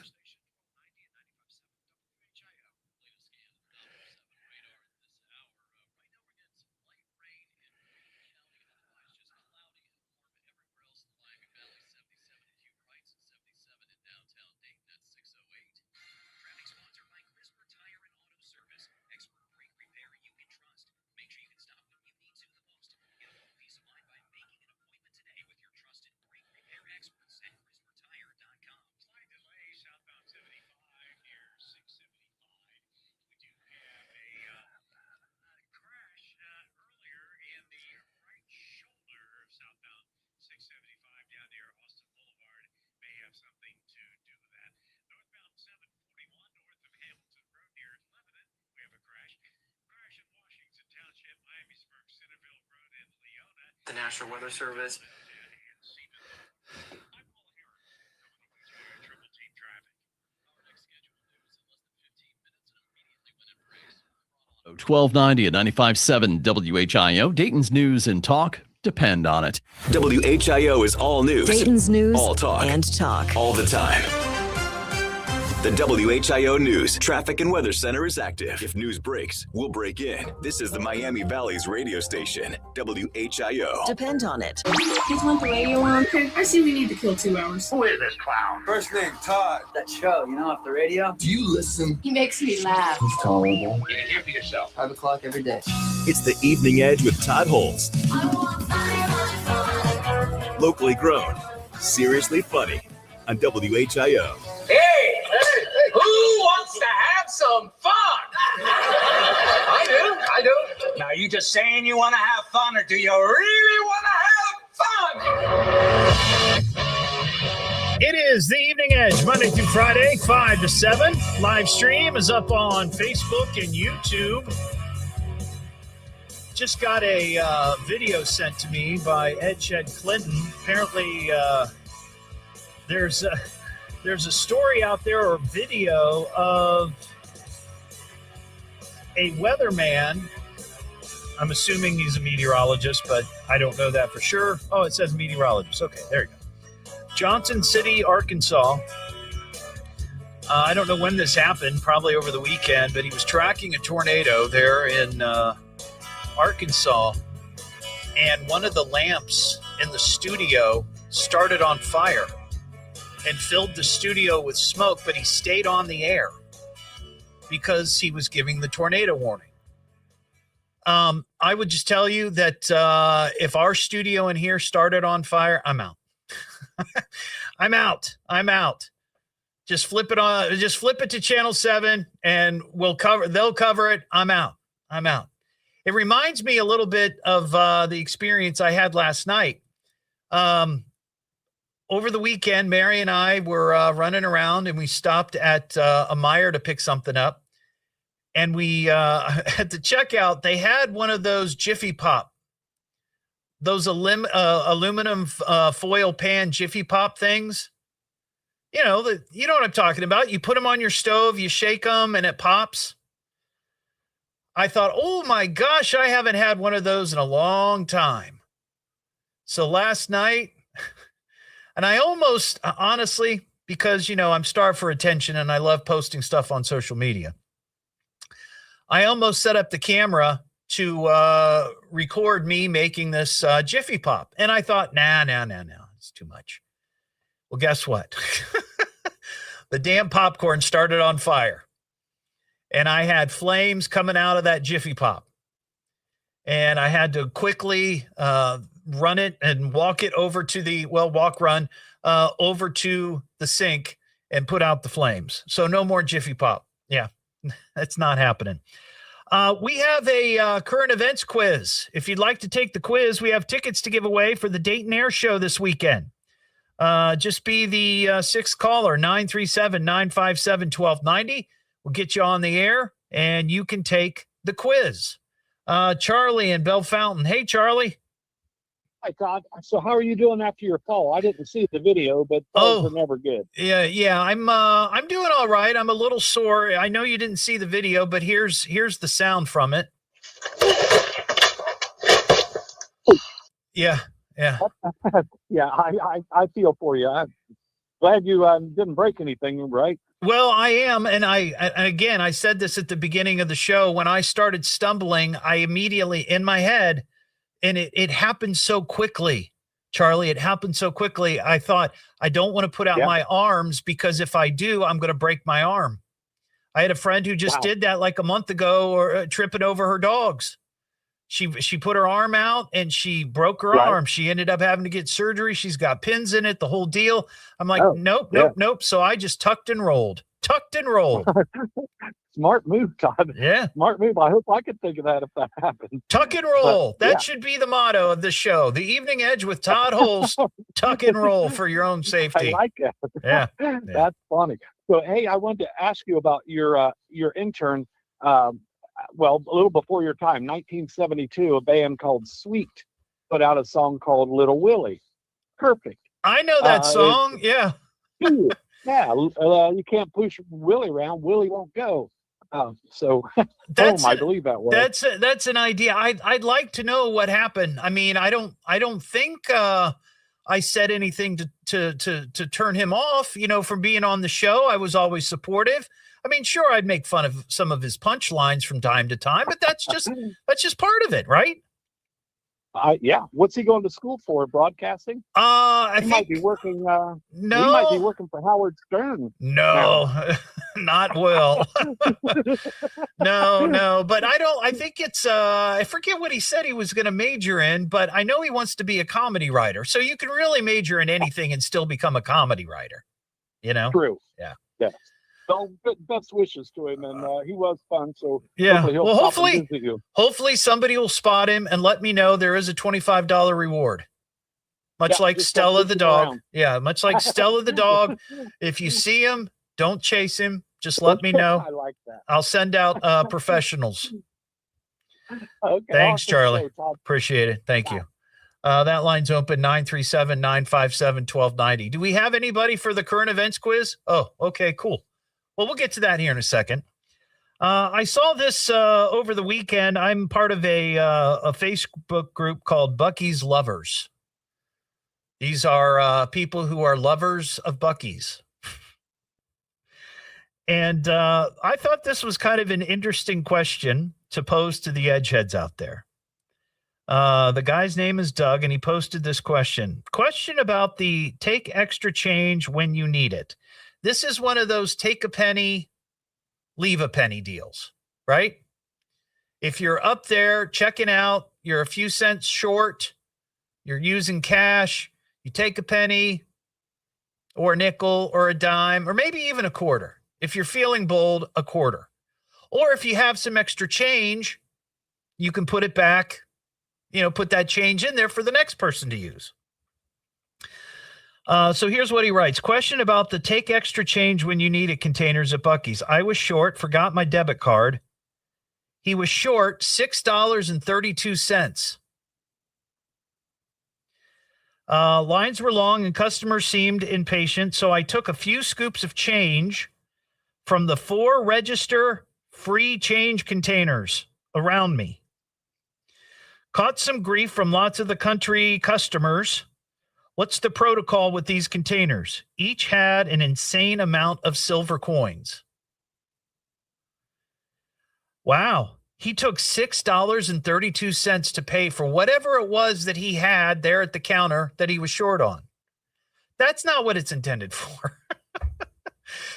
The National Weather Service. So 1290 at 95.7 WHIO. Dayton's news and talk depend on it. WHIO is all news. Dayton's news all talk. and talk. All the time. The WHIO News Traffic and Weather Center is active. If news breaks, we'll break in. This is the Miami Valley's radio station, WHIO. Depend on it. You want the radio on? Okay, I see we need to kill 2 hours. Who is this clown? First name, Todd. That show, off the radio. Do you listen? He makes me laugh. He's tolerable. You can hear for yourself. 5 o'clock every day. It's the Evening Edge with Todd Hollst. Locally grown, seriously funny on WHIO. Hey, who wants to have some fun? I do. Now, you just saying you want to have fun, or do you really want to have fun? It is the Evening Edge, Monday through Friday, 5 to 7. Live stream is up on Facebook and YouTube. Just got a video sent to me by Edgehead Clinton. Apparently, there's a story out there or video of a weatherman. I'm assuming he's a meteorologist, but I don't know that for sure. Oh, it says meteorologist. Okay, there you go. Johnson City, Arkansas. I don't know when this happened, probably over the weekend, but he was tracking a tornado there in Arkansas, and one of the lamps in the studio started on fire and filled the studio with smoke, but he stayed on the air because he was giving the tornado warning. I would just tell you that if our studio in here started on fire, I'm out. I'm out. Just flip it to channel 7 and they'll cover it. I'm out. It reminds me a little bit of the experience I had last night. Over the weekend, Mary and I were running around, and we stopped at a Meijer to pick something up. And we at the checkout, they had one of those Jiffy Pop, those aluminum foil pan Jiffy Pop things. You know what I'm talking about. You put them on your stove, you shake them, and it pops. I thought, oh my gosh, I haven't had one of those in a long time. So last night, and I almost, honestly, because, I'm starved for attention and I love posting stuff on social media, I almost set up the camera to record me making this Jiffy Pop. And I thought, no, it's too much. Well, guess what? The damn popcorn started on fire. And I had flames coming out of that Jiffy Pop. And I had to quickly run it and walk it over to over to the sink and put out the flames. So no more Jiffy Pop. Yeah, that's not happening. We have a current events quiz. If you'd like to take the quiz, we have tickets to give away for the Dayton Air Show this weekend. Just be the sixth caller, 937-957-1290. We'll get you on the air, and you can take the quiz. Charlie in Bell Fountain. Hey, Charlie. Hi, Todd. So how are you doing after your fall? I didn't see the video, but those are never good. Yeah. I'm doing all right. I'm a little sore. I know you didn't see the video, but here's the sound from it. Yeah. Yeah, I feel for you. I'm glad you didn't break anything, right? Well, I am, and again, I said this at the beginning of the show. When I started stumbling, I immediately, in my head, and it happened so quickly, Charlie, it happened so quickly, I thought, I don't want to put out my arms, because if I do, I'm going to break my arm. I had a friend who just did that like a month ago, or tripping over her dogs. She put her arm out and she broke her arm. She ended up having to get surgery. She's got pins in it, the whole deal. I'm like, nope. So I just tucked and rolled. Smart move, Todd. Yeah. Smart move. I hope I could think of that if that happened. Tuck and roll. That should be the motto of the show. The Evening Edge with Todd Hollst. Tuck and roll for your own safety. I like that. Yeah. That's funny. So, hey, I wanted to ask you about your intern. Well, a little before your time, 1972, a band called Sweet put out a song called Little Willie. Perfect. I know that song. Yeah. You can't push Willie around. Willie won't go. So I believe that was. That's an idea. I'd like to know what happened. I mean, I don't think I said anything to turn him off, from being on the show. I was always supportive. I mean, sure, I'd make fun of some of his punchlines from time to time, but that's just part of it, right? Yeah. What's he going to school for? Broadcasting? I think might be working. No, he might be working for Howard Stern. No, not Will. No. But I think it's. I forget what he said he was going to major in, but I know he wants to be a comedy writer. So you can really major in anything and still become a comedy writer. True. Yeah. So best wishes to him, and he was fun. So yeah, hopefully somebody will spot him and let me know. There is a $25 reward, much like Stella the dog. Around. Yeah, much like Stella the dog. If you see him, don't chase him. Just let me know. I like that. I'll send out professionals. Okay, thanks, awesome. Charlie. Appreciate it. Thank you. That line's open, 937-957-1290. Do we have anybody for the current events quiz? Oh, okay, cool. Well, we'll get to that here in a second. I saw this over the weekend. I'm part of a Facebook group called Buc-ee's Lovers. These are people who are lovers of Buc-ee's. And I thought this was kind of an interesting question to pose to the edgeheads out there. The guy's name is Doug, and he posted this question. Question about the take extra change when you need it. This is one of those take a penny, leave a penny deals, right? If you're up there checking out, you're a few cents short, you're using cash, you take a penny or a nickel or a dime, or maybe even a quarter. If you're feeling bold, a quarter. Or if you have some extra change, you can put it back, put that change in there for the next person to use. So here's what he writes. Question about the take extra change when you need it containers at Buc-ee's. I was short, forgot my debit card. He was short $6.32. Lines were long and customers seemed impatient, so I took a few scoops of change from the 4 register free change containers around me. Caught some grief from lots of the country customers. What's the protocol with these containers? Each had an insane amount of silver coins. Wow. He took $6.32 to pay for whatever it was that he had there at the counter that he was short on. That's not what it's intended for.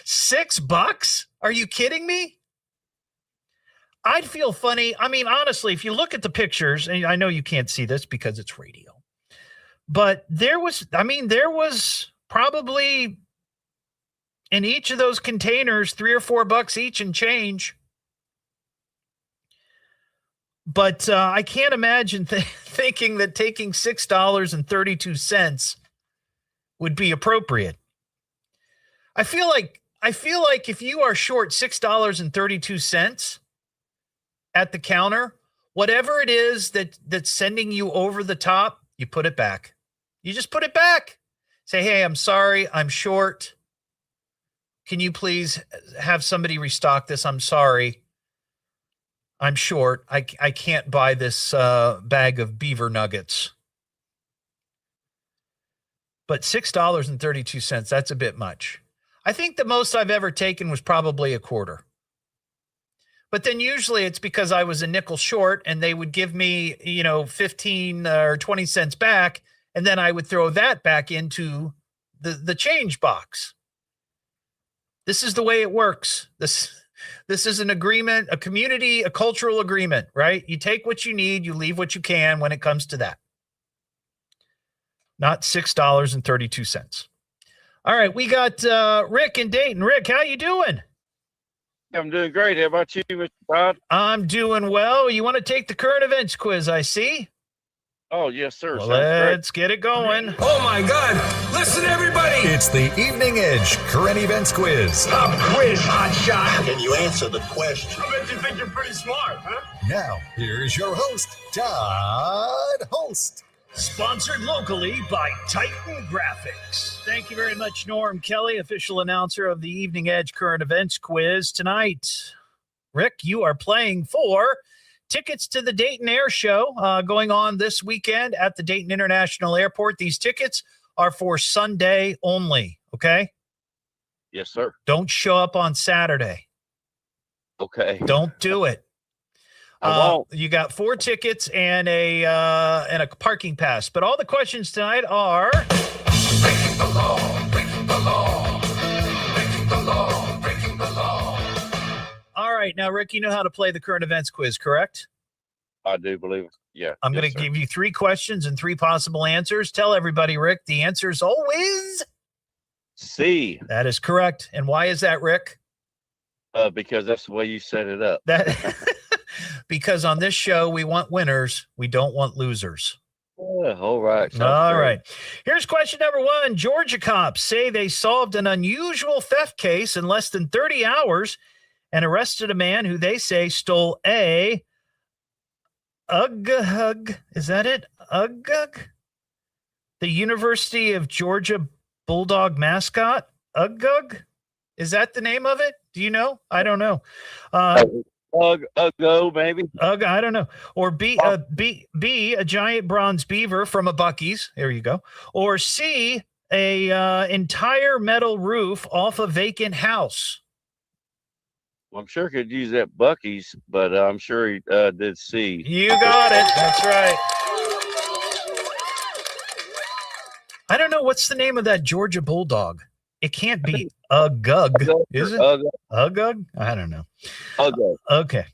$6? Are you kidding me? I'd feel funny. I mean, honestly, if you look at the pictures, and I know you can't see this because it's radio, but there was probably in each of those containers, $3 or $4 each and change. But I can't imagine thinking that taking $6.32 would be appropriate. I feel like if you are short $6.32 at the counter, whatever it is that's sending you over the top, you put it back. You just put it back. Say, hey, I'm sorry, I'm short. Can you please have somebody restock this? I'm sorry. I'm short. I can't buy this bag of beaver nuggets. But $6.32, that's a bit much. I think the most I've ever taken was probably $0.25. But then usually it's because I was a nickel short and they would give me, 15 or 20 cents back. And then I would throw that back into the change box. This is the way it works. This is an agreement, a community, a cultural agreement, right? You take what you need, you leave what you can when it comes to that. Not $6.32. All right, we got Rick in Dayton. Rick, how you doing? I'm doing great. How about you, Mr. Todd? I'm doing well. You want to take the current events quiz, I see? Oh, yes, sir. Well, let's get it going. Oh, my God. Listen, everybody. It's the Evening Edge Current Events Quiz. A quiz, hot shot. Can you answer the question? I bet you think you're pretty smart, huh? Now, here's your host, Todd Hollst. Sponsored locally by Titan Graphics. Thank you very much, Norm Kelly, official announcer of the Evening Edge Current Events Quiz. Tonight, Rick, you are playing for tickets to the Dayton Air Show going on this weekend at the Dayton International Airport. These tickets are for Sunday only, okay? Yes, sir. Don't show up on Saturday. Okay. Don't do it. I won't. You got 4 tickets and a parking pass. But all the questions tonight are Breaking the law, breaking the law, breaking the law, breaking the law. All right. Now, Rick, you know how to play the current events quiz, correct? I do believe it. Yeah. I'm going to give you 3 questions and 3 possible answers. Tell everybody, Rick, the answer is always C. That is correct. And why is that, Rick? Because that's the way you set it up. Because on this show, we want winners. We don't want losers. All right. All right. Here's question number 1. Georgia cops say they solved an unusual theft case in less than 30 hours and arrested a man who they say stole a Ugg. Is that it? Ugg? The University of Georgia Bulldog mascot? Ugg? Is that the name of it? Do you know? I don't know. Uggo, maybe. Ugg, I don't know. Or B, a giant bronze beaver from a Buc-ee's. There you go. Or C, a entire metal roof off a vacant house. Well, I'm sure he could use that Buc-ee's, but I'm sure he did C. You got it. That's right. I don't know. What's the name of that Georgia Bulldog? It can't be Ugg, is it? Ugg? I don't know. Okay.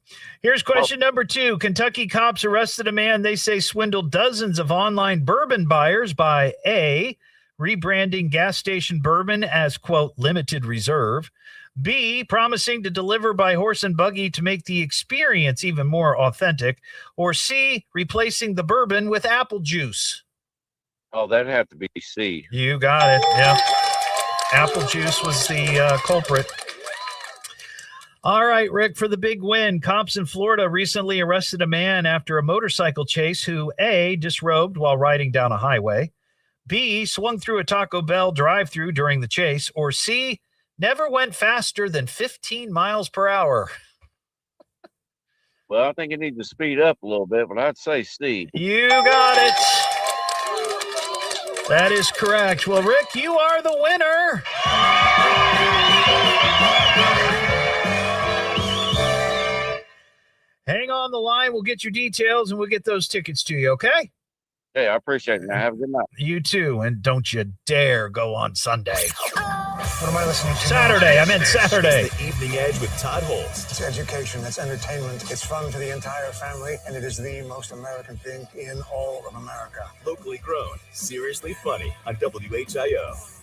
Here's question number 2. Kentucky cops arrested a man they say swindled dozens of online bourbon buyers by A, rebranding gas station bourbon as, quote, limited reserve, B, promising to deliver by horse and buggy to make the experience even more authentic, or C, replacing the bourbon with apple juice. Oh, that'd have to be C. You got it. Yeah. Apple juice was the culprit. All right, Rick, for the big win. Cops in Florida recently arrested a man after a motorcycle chase who A, disrobed while riding down a highway, B, swung through a Taco Bell drive-thru during the chase, or C, never went faster than 15 miles per hour. Well, I think you need to speed up a little bit, but I'd say C. You got it. That is correct. Well, Rick, you are the winner. Hang on the line. We'll get your details and we'll get those tickets to you, okay? Hey, I appreciate it. Now, have a good night. You too. And don't you dare go on Sunday. What am I listening to? Saturday. I meant Saturday. The Evening Edge with Todd Hollst. It's education, it's entertainment, it's fun for the entire family, and it is the most American thing in all of America. Locally grown, seriously funny on WHIO.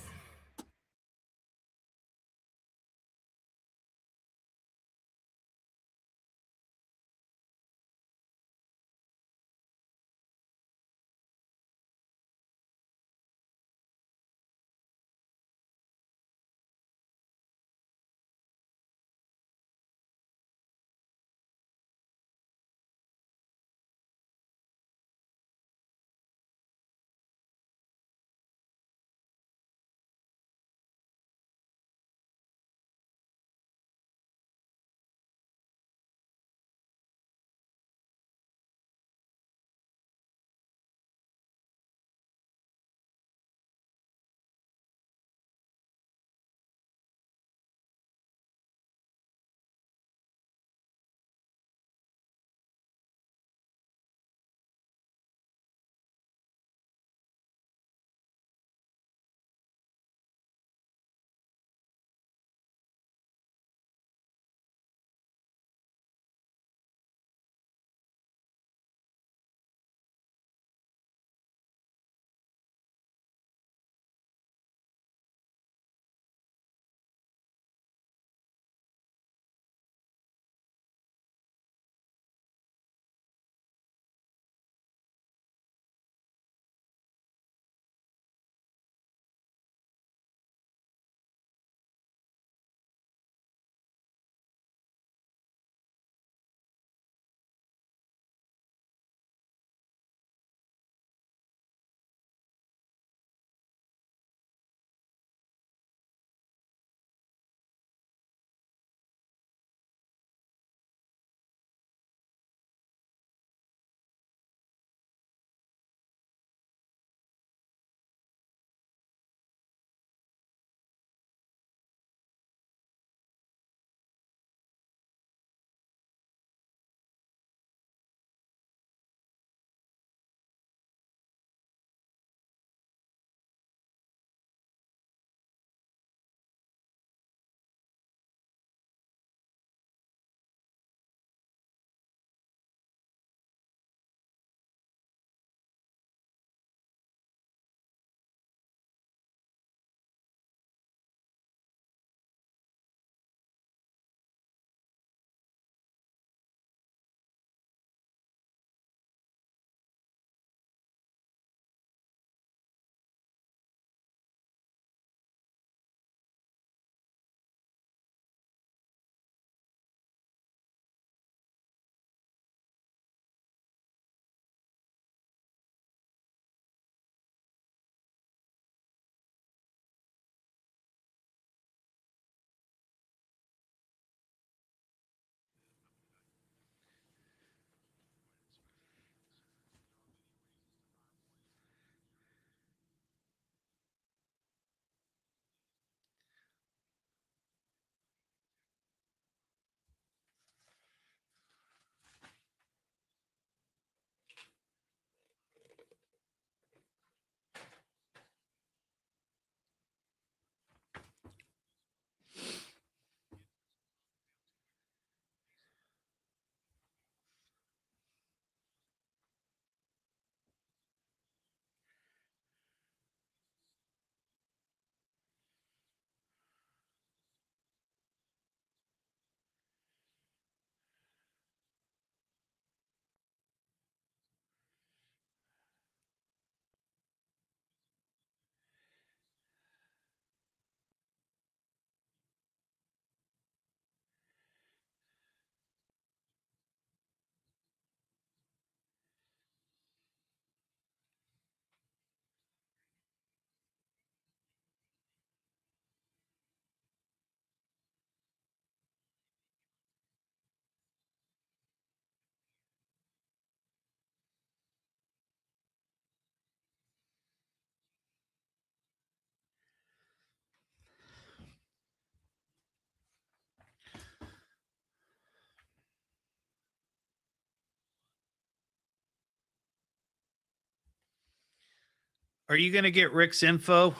Are you going to get Rick's info?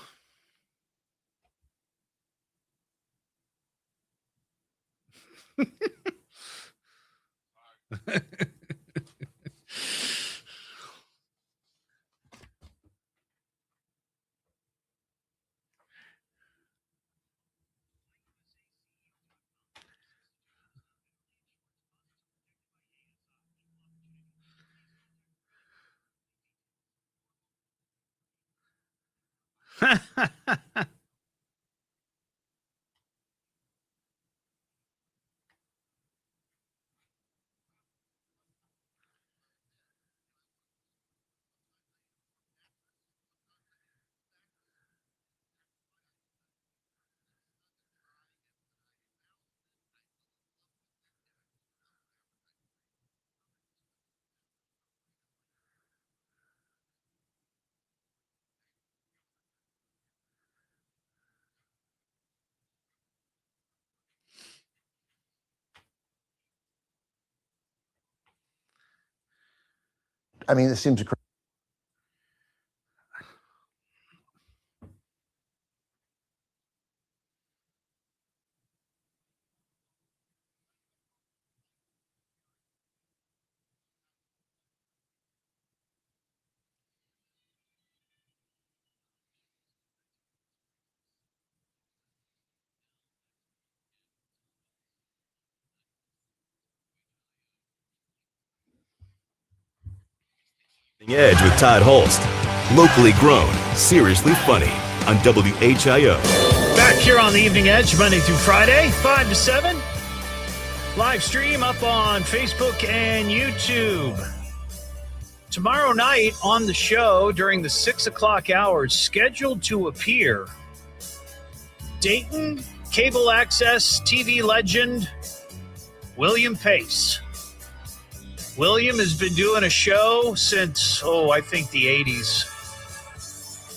I mean, this seems crazy. Edge with Todd Hollst. Locally grown, seriously funny on WHIO. Back here on the Evening Edge, Monday through Friday, 5 to 7. Live stream up on Facebook and YouTube. Tomorrow night on the show during the 6 o'clock hours, scheduled to appear, Dayton cable access TV legend William Pace. William has been doing a show since, I think the 80s.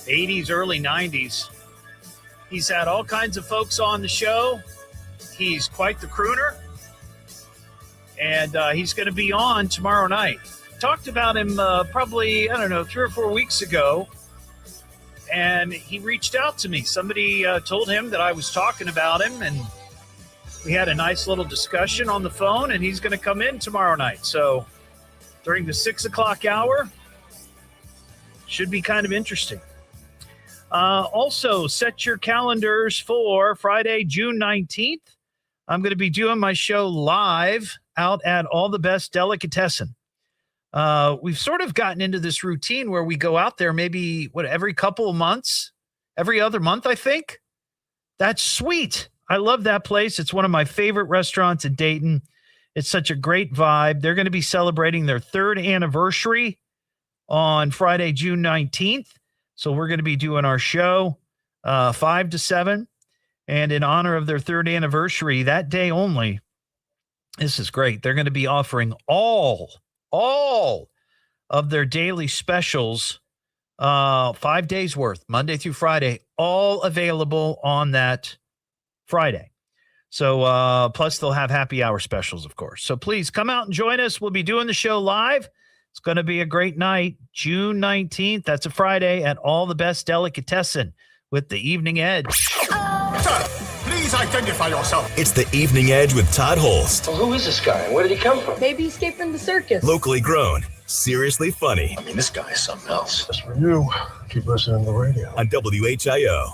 80s, early 90s. He's had all kinds of folks on the show. He's quite the crooner. And he's going to be on tomorrow night. Talked about him probably, 3 or 4 weeks ago. And he reached out to me. Somebody told him that I was talking about him, and we had a nice little discussion on the phone, and he's going to come in tomorrow night. So during the 6 o'clock hour, should be kind of interesting. Also, set your calendars for Friday, June 19th. I'm going to be doing my show live out at All the Best Delicatessen. We've sort of gotten into this routine where we go out there maybe, every couple of months? Every other month, I think. That's sweet. I love that place. It's one of my favorite restaurants in Dayton. It's such a great vibe. They're going to be celebrating their 3rd anniversary on Friday, June 19th. So we're going to be doing our show 5 to 7. And in honor of their 3rd anniversary, that day only, this is great. They're going to be offering all of their daily specials, 5 days worth, Monday through Friday, all available on that Friday. So plus they'll have happy hour specials, of course. So please come out and join us. We'll be doing the show live. It's going to be a great night. June 19th. That's a Friday at All the Best Delicatessen with the Evening Edge. Sir, please identify yourself. It's the Evening Edge with Todd Hollst. Well, who is this guy and where did he come from? Maybe he escaped from the circus. Locally grown, seriously funny. I mean, this guy is something else. Just for you, keep listening to the radio. On WHIO.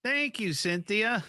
Thank you, Cynthia.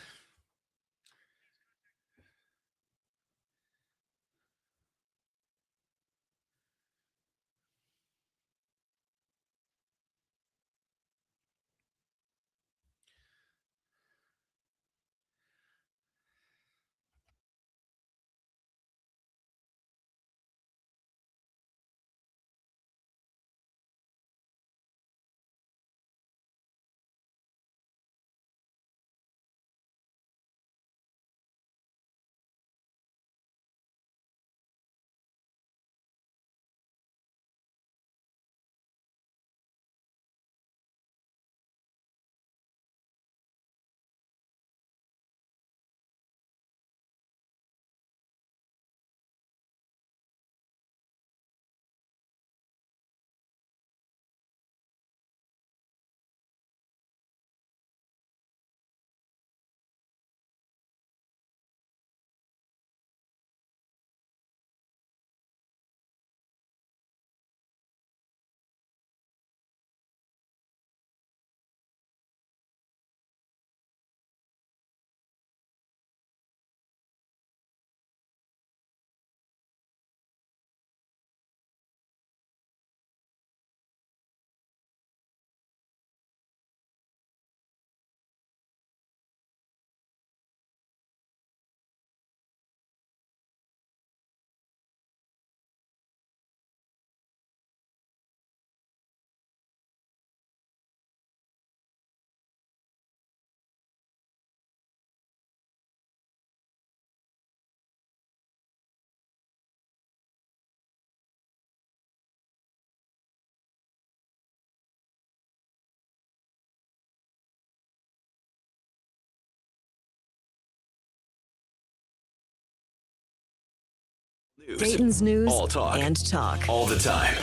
News. Dayton's news All talk. and talk. All the time.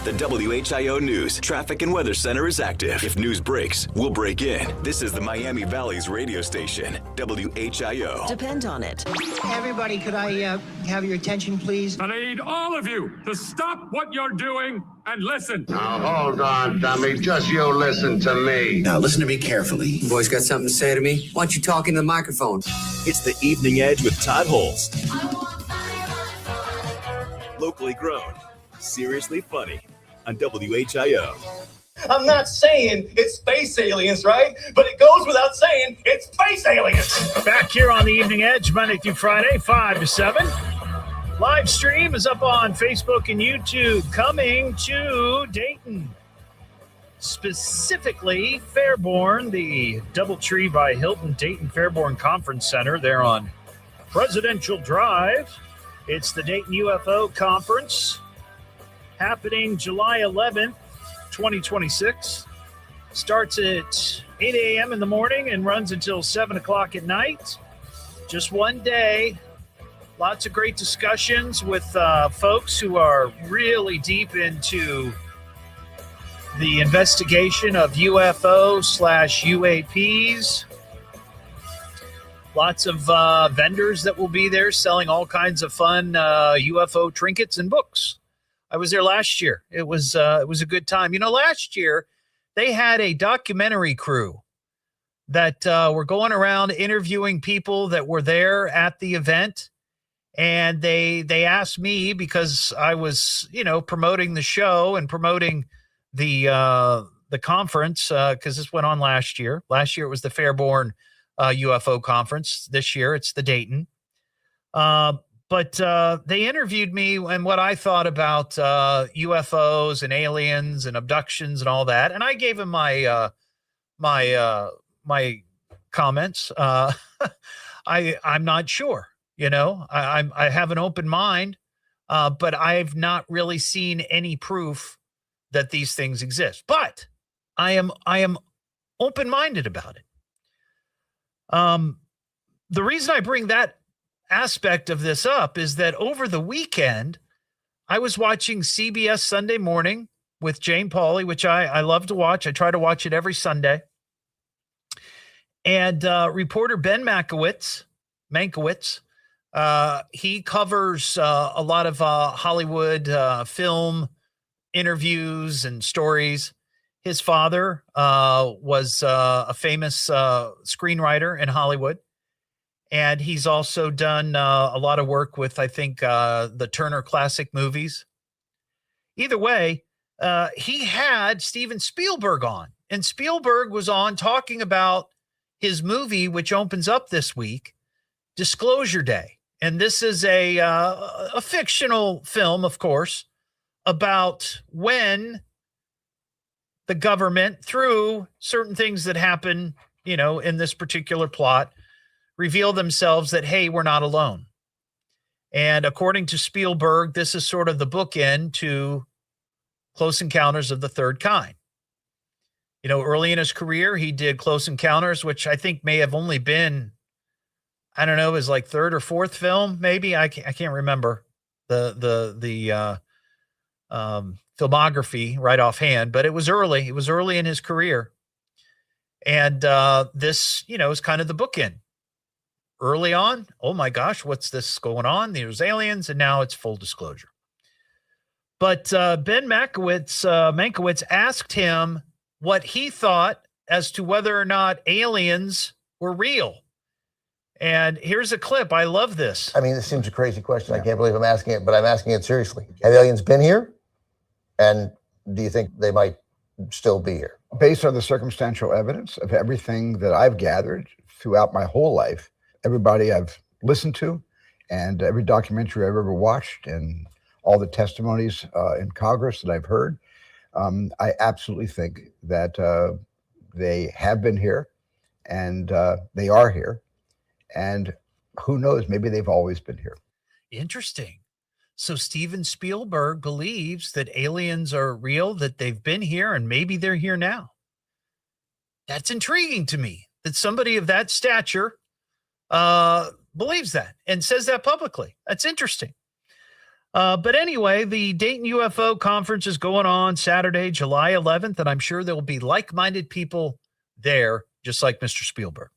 The WHIO News Traffic and Weather Center is active. If news breaks, we'll break in. This is the Miami Valley's radio station, WHIO. Depend on it. Everybody, could I have your attention, please? I need all of you to stop what you're doing and listen. Now, hold on, dummy. Just you listen to me. Now, listen to me carefully. You boys got something to say to me? Why don't you talk into the microphone? It's the Evening Edge with Todd Hollst. Locally grown, seriously funny on WHIO. I'm not saying it's space aliens, right? But it goes without saying it's space aliens. Back here on the Evening Edge, Monday through Friday, 5 to 7. Live stream is up on Facebook and YouTube, coming to Dayton. Specifically, Fairborn, the DoubleTree by Hilton Dayton Fairborn Conference Center there on Presidential Drive. It's the Dayton UFO Conference happening July 11th, 2026. Starts at 8 a.m. in the morning and runs until 7 o'clock at night. Just one day. Lots of great discussions with folks who are really deep into the investigation of UFO/UAPs. Lots of vendors that will be there selling all kinds of fun UFO trinkets and books. I was there last year. It was a good time. You know, last year they had a documentary crew that were going around interviewing people that were there at the event. And they asked me, because I was, promoting the show and promoting the conference, because this went on last year. Last year it was the Fairborn UFO conference. This year it's the Dayton. But they interviewed me and what I thought about UFOs and aliens and abductions and all that. And I gave them my comments. I'm not sure. I have an open mind, but I've not really seen any proof that these things exist. But I am open-minded about it. The reason I bring that aspect of this up is that over the weekend, I was watching CBS Sunday Morning with Jane Pauley, which I love to watch. I try to watch it every Sunday. And reporter Ben Mankiewicz, he covers a lot of Hollywood film interviews and stories. His father was a famous screenwriter in Hollywood. And he's also done a lot of work with, I think, the Turner Classic Movies. Either way, he had Steven Spielberg on. And Spielberg was on talking about his movie, which opens up this week, Disclosure Day. And this is a fictional film, of course, about when the government, through certain things that happen, in this particular plot, reveal themselves that, hey, we're not alone. And according to Spielberg, this is sort of the bookend to Close Encounters of the Third Kind. Early in his career, he did Close Encounters, which I think may have only been, I don't know, his like third or fourth film, maybe. I can't remember the filmography right offhand, but it was early. It was early in his career. And this, is kind of the bookend. Early on, oh my gosh, what's this going on? There's aliens, and now it's full disclosure. But Ben Mankiewicz asked him what he thought as to whether or not aliens were real. And here's a clip. I love this. I mean, this seems a crazy question. I can't believe I'm asking it, but I'm asking it seriously. Have aliens been here? And do you think they might still be here? Based on the circumstantial evidence of everything that I've gathered throughout my whole life, everybody I've listened to, and every documentary I've ever watched, and all the testimonies in Congress that I've heard, I absolutely think that they have been here, and they are here. And who knows, maybe they've always been here. Interesting. So Steven Spielberg believes that aliens are real, that they've been here, and maybe they're here now. That's intriguing to me, that somebody of that stature believes that and says that publicly. That's interesting. But anyway, the Dayton UFO conference is going on Saturday, July 11th, and I'm sure there will be like-minded people there, just like Mr. Spielberg.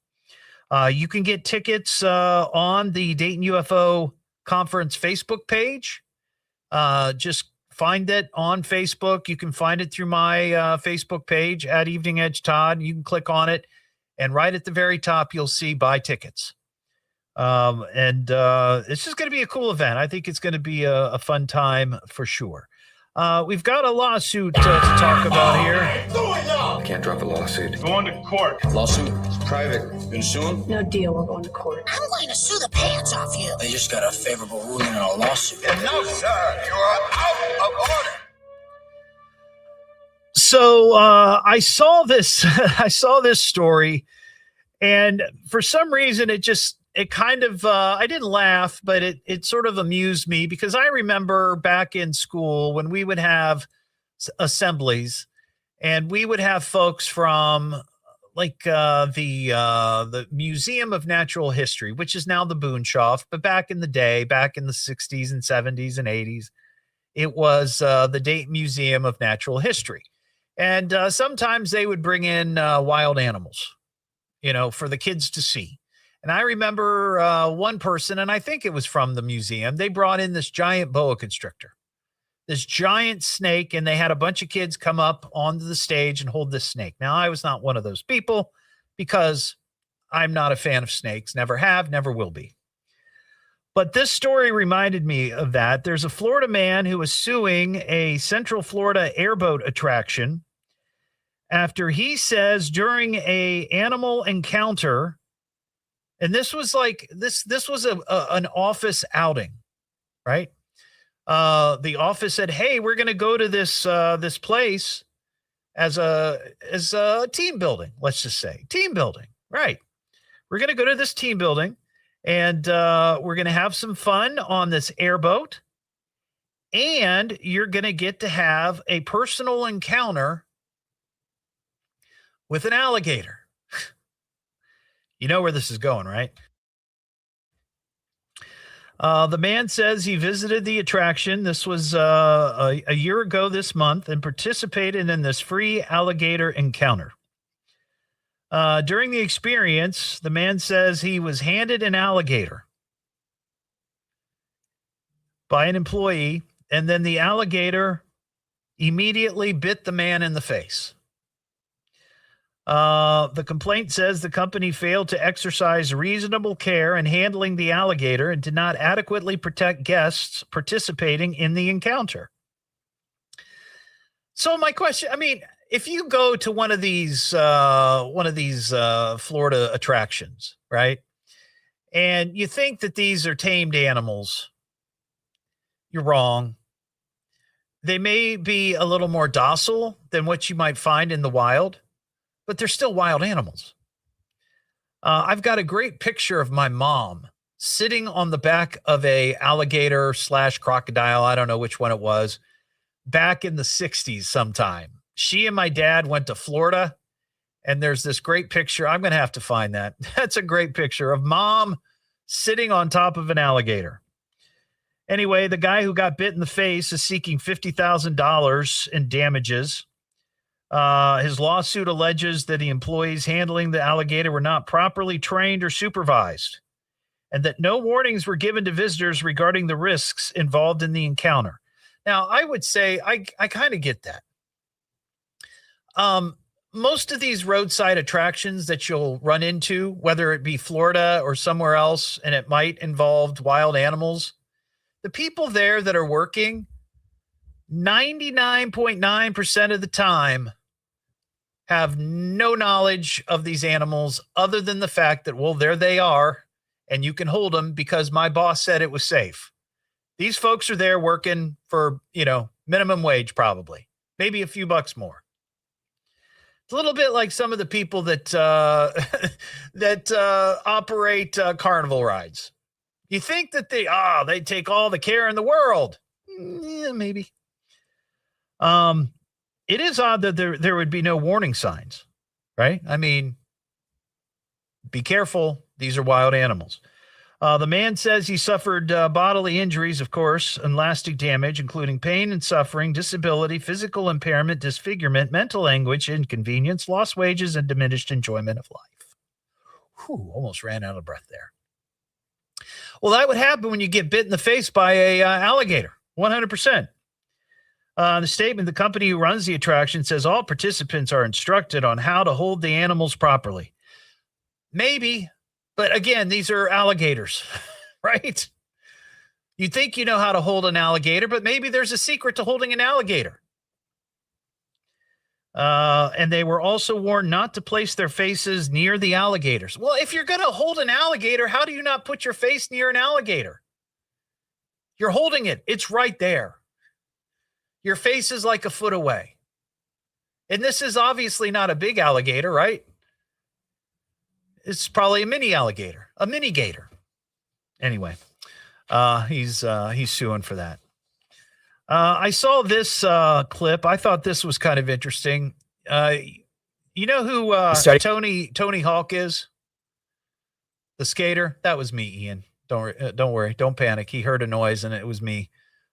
You can get tickets on the Dayton UFO conference Facebook page. Just find it on Facebook. You can find it through my Facebook page at Evening Edge Todd. You can click on it, and right at the very top, you'll see buy tickets. And this is going to be a cool event. I think it's going to be a fun time for sure. We've got a lawsuit to talk about here. I can't drop a lawsuit. Going to court. Lawsuit? It's private. Gonna sue him? No deal, we're going to court. I'm going to sue the pants off you. They just got a favorable ruling on a lawsuit. No, sir. You are out of order. So I saw this. I saw this story, and for some reason, it kind of, I didn't laugh, but it sort of amused me, because I remember back in school when we would have assemblies, and we would have folks from like the Museum of Natural History, which is now the Boonshoff, but back in the day, back in the 60s and 70s and 80s, it was the Dayton Museum of Natural History. And sometimes they would bring in wild animals, for the kids to see. And I remember one person, and I think it was from the museum, they brought in this giant boa constrictor, this giant snake, and they had a bunch of kids come up onto the stage and hold this snake. Now, I was not one of those people, because I'm not a fan of snakes, never have, never will be. But this story reminded me of that. There's a Florida man who is suing a Central Florida airboat attraction after he says during a animal encounter, and this was like this was an office outing, right? The office said, "Hey, we're going to go to this place as a team building. Let's just say team building, right? We're going to go to this team building, and we're going to have some fun on this airboat, and you're going to get to have a personal encounter with an alligator." You know where this is going, right? The man says he visited the attraction. This was a year ago this month, and participated in this free alligator encounter. During the experience, the man says he was handed an alligator by an employee, and then the alligator immediately bit the man in the face. The complaint says the company failed to exercise reasonable care in handling the alligator and did not adequately protect guests participating in the encounter. So my question, I mean, if you go to one of these Florida attractions, right, and you think that these are tamed animals, you're wrong. They may be a little more docile than what you might find in the wild, but they're still wild animals. I've got a great picture of my mom sitting on the back of a alligator / crocodile. I don't know which one it was, back in the 60s sometime. She and my dad went to Florida, and there's this great picture. I'm going to have to find that. That's a great picture of mom sitting on top of an alligator. Anyway, the guy who got bit in the face is seeking $50,000 in damages. His lawsuit alleges that the employees handling the alligator were not properly trained or supervised, and that no warnings were given to visitors regarding the risks involved in the encounter. Now, I would say I kind of get that. Most of these roadside attractions that you'll run into, whether it be Florida or somewhere else, and it might involve wild animals, the people there that are working 99.9% of the time have no knowledge of these animals other than the fact that, well, there they are, and you can hold them because my boss said it was safe. These folks are there working for, minimum wage, probably, maybe a few bucks more. It's a little bit like some of the people that operate carnival rides. You think that they take all the care in the world. Yeah, maybe. It is odd that there would be no warning signs, right? I mean, be careful. These are wild animals. The man says he suffered bodily injuries, of course, and lasting damage, including pain and suffering, disability, physical impairment, disfigurement, mental anguish, inconvenience, lost wages, and diminished enjoyment of life. Whew, almost ran out of breath there. Well, that would happen when you get bit in the face by a alligator, 100%. The statement, the company who runs the attraction says all participants are instructed on how to hold the animals properly. Maybe, but again, these are alligators, right? You think you know how to hold an alligator, but maybe there's a secret to holding an alligator. And they were also warned not to place their faces near the alligators. Well, if you're going to hold an alligator, how do you not put your face near an alligator? You're holding it. It's right there. Your face is like a foot away. And this is obviously not a big alligator, right? It's probably a mini alligator, a mini gator. Anyway, he's suing for that. I saw this clip. I thought this was kind of interesting. You know who Tony Hawk is? The skater? That was me, Ian. Don't worry. Don't panic. He heard a noise and it was me.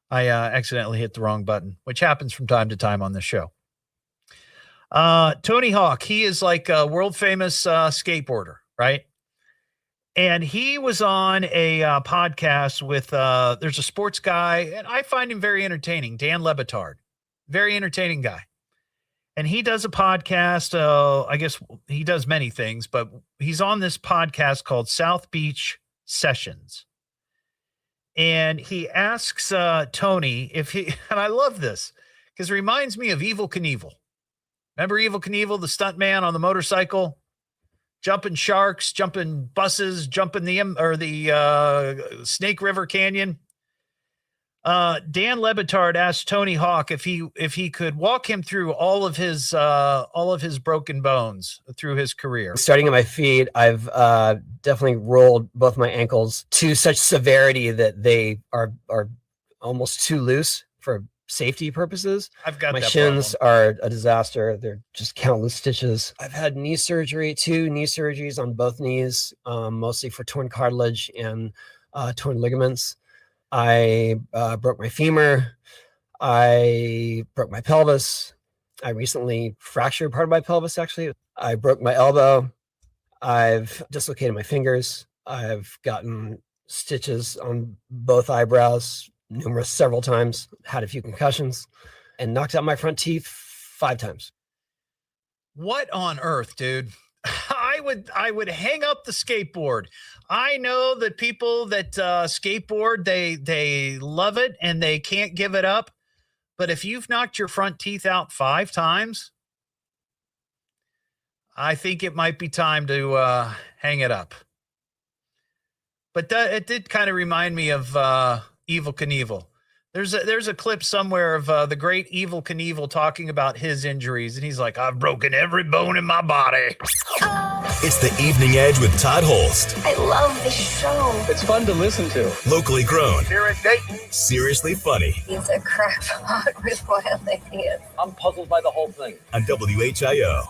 I accidentally hit the wrong button, which happens from time to time on this show. Tony Hawk, he is like a world famous skateboarder, right? And he was on a podcast with, there's a sports guy, and I find him very entertaining, Dan Le Batard. Very entertaining guy. And he does a podcast, I guess he does many things, but he's on this podcast called South Beach Sessions. And he asks Tony if he, and I love this, because it reminds me of Evel Knievel. Remember Evel Knievel, the stunt man on the motorcycle? Jumping sharks, jumping buses, jumping the Snake River Canyon. Dan Le Batard asked Tony Hawk if he could walk him through all of his broken bones through his career. Starting at my feet, I've definitely rolled both my ankles to such severity that they are almost too loose for safety purposes. I've got my that shins problem. are a disaster. They're just countless stitches. I've had knee surgery, 2 knee surgeries on both knees, mostly for torn cartilage and torn ligaments. I broke my femur. I broke my pelvis. I recently fractured part of my pelvis, actually. I broke my elbow. I've dislocated my fingers. I've gotten stitches on both eyebrows, several times, had a few concussions, and knocked out my front teeth 5 times. What on earth, dude? I would hang up the skateboard. I know that people that skateboard, they love it and they can't give it up. But if you've knocked your front teeth out 5 times, I think it might be time to hang it up. But it did kind of remind me of Evel Knievel. There's a clip somewhere of the great Evel Knievel talking about his injuries, and he's like, "I've broken every bone in my body." It's the Evening Edge with Todd Hollst. I love this show. It's fun to listen to. Locally grown. Here in Dayton. Seriously funny. He's a crackpot with wild ideas. I'm puzzled by the whole thing. On WHIO.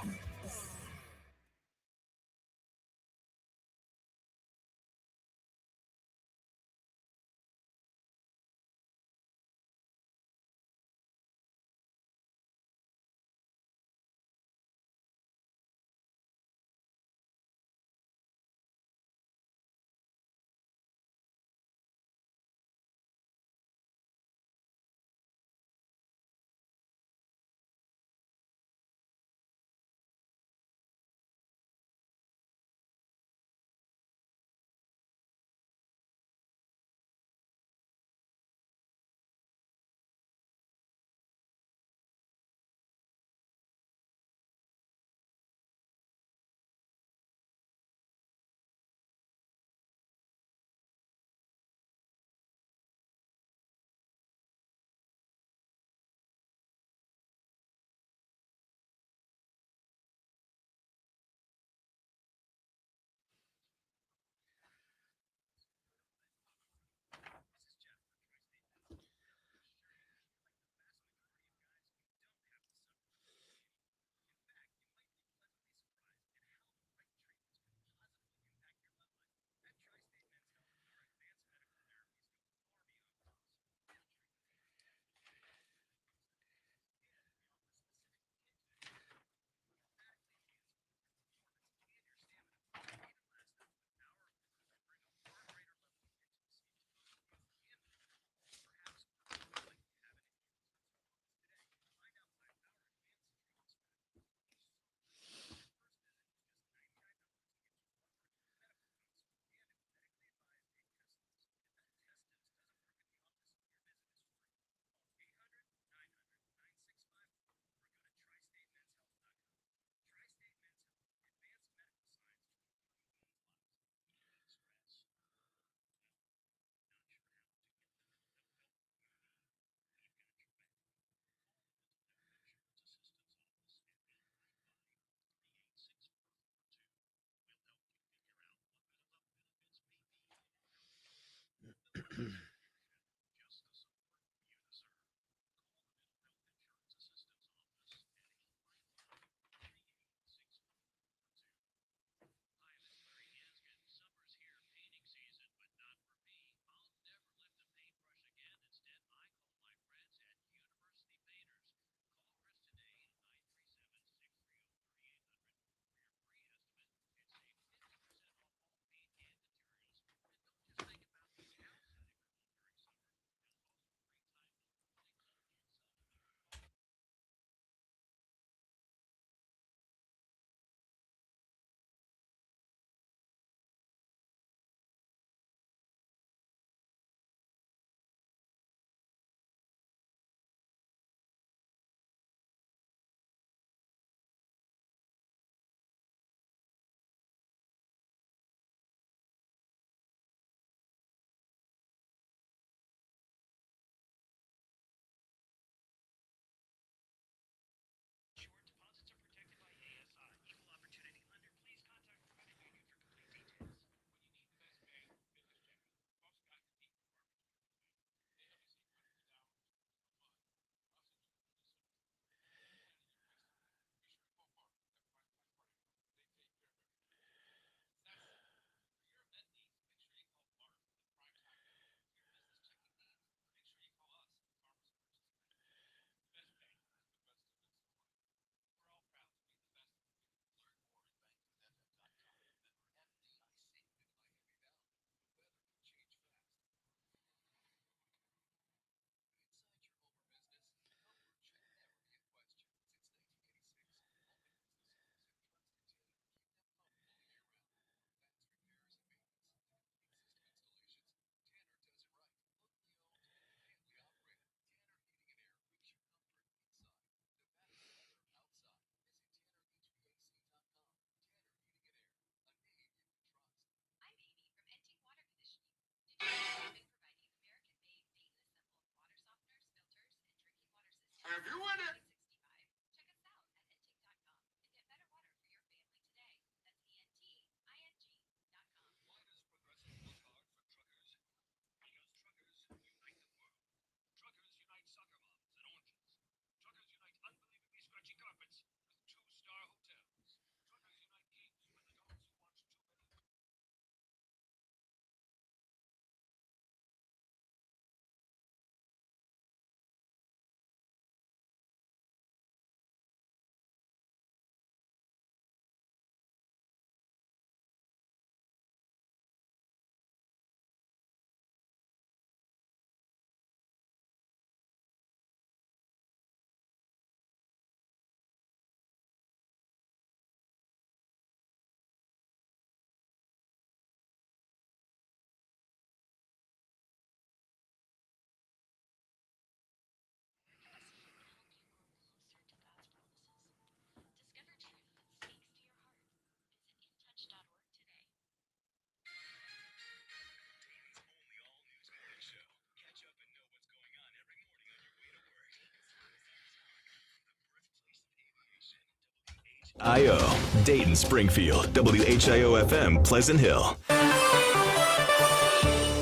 IO, Dayton, Springfield, WHIO FM, Pleasant Hill.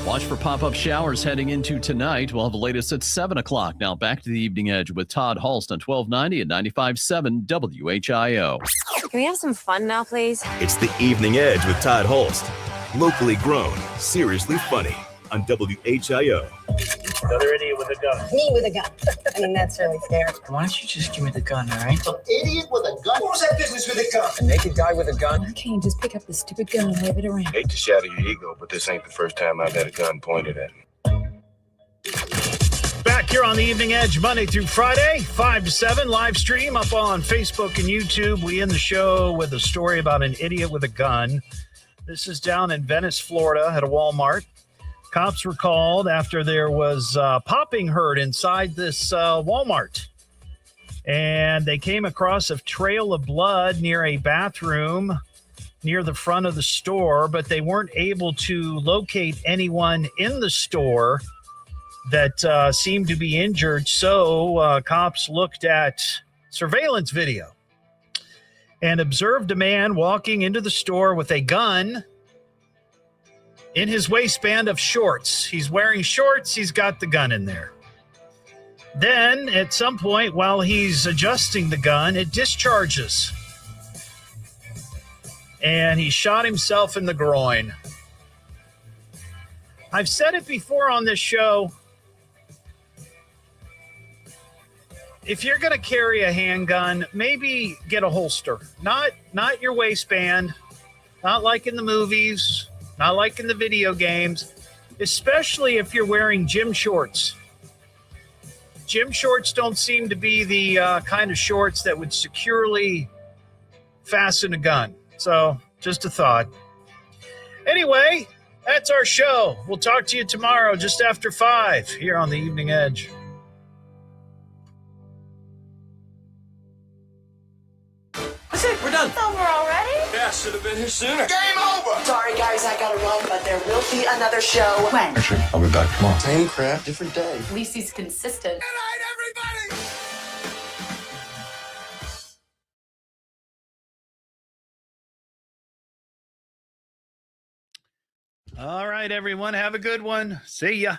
Watch for pop-up showers heading into tonight. We'll have the latest at 7 o'clock. Now back to the Evening Edge with Todd Hollst on 1290 and 95.7 WHIO. Can we have some fun now, please? It's the Evening Edge with Todd Hollst. Locally grown, seriously funny on WHIO. Another idiot with a gun. Me with a gun. I mean, that's really fair. Why don't you just give me the gun, all right? An idiot with a gun? What was that business with a gun? A naked guy with a gun? Why can't you just pick up the stupid gun and wave it around? Hate to shatter your ego, but this ain't the first time I've had a gun pointed at me. Back here on the Evening Edge, Monday through Friday, 5 to 7, live stream up on Facebook and YouTube. We end the show with a story about an idiot with a gun. This is down in Venice, Florida, at a Walmart. Cops were called after there was popping heard inside this Walmart. And they came across a trail of blood near a bathroom near the front of the store, but they weren't able to locate anyone in the store that seemed to be injured. So cops looked at surveillance video and observed a man walking into the store with a gun in his waistband of shorts. He's wearing shorts. He's got the gun in there. Then, at some point, while he's adjusting the gun, it discharges. And he shot himself in the groin. I've said it before on this show. If you're going to carry a handgun, maybe get a holster. Not your waistband. Not like in the movies. Not like in the video games, especially if you're wearing gym shorts. Gym shorts don't seem to be the kind of shorts that would securely fasten a gun. So, just a thought. Anyway, that's our show. We'll talk to you tomorrow just after 5 here on the Evening Edge. That's it, we're done. It's over already? Yeah, should have been here sooner. Game over! Sorry, guys, I gotta run, but there will be another show. When? Actually, I'll be back tomorrow. Same crap, different day. At least he's consistent. Good night, everybody! All right, everyone. Have a good one. See ya.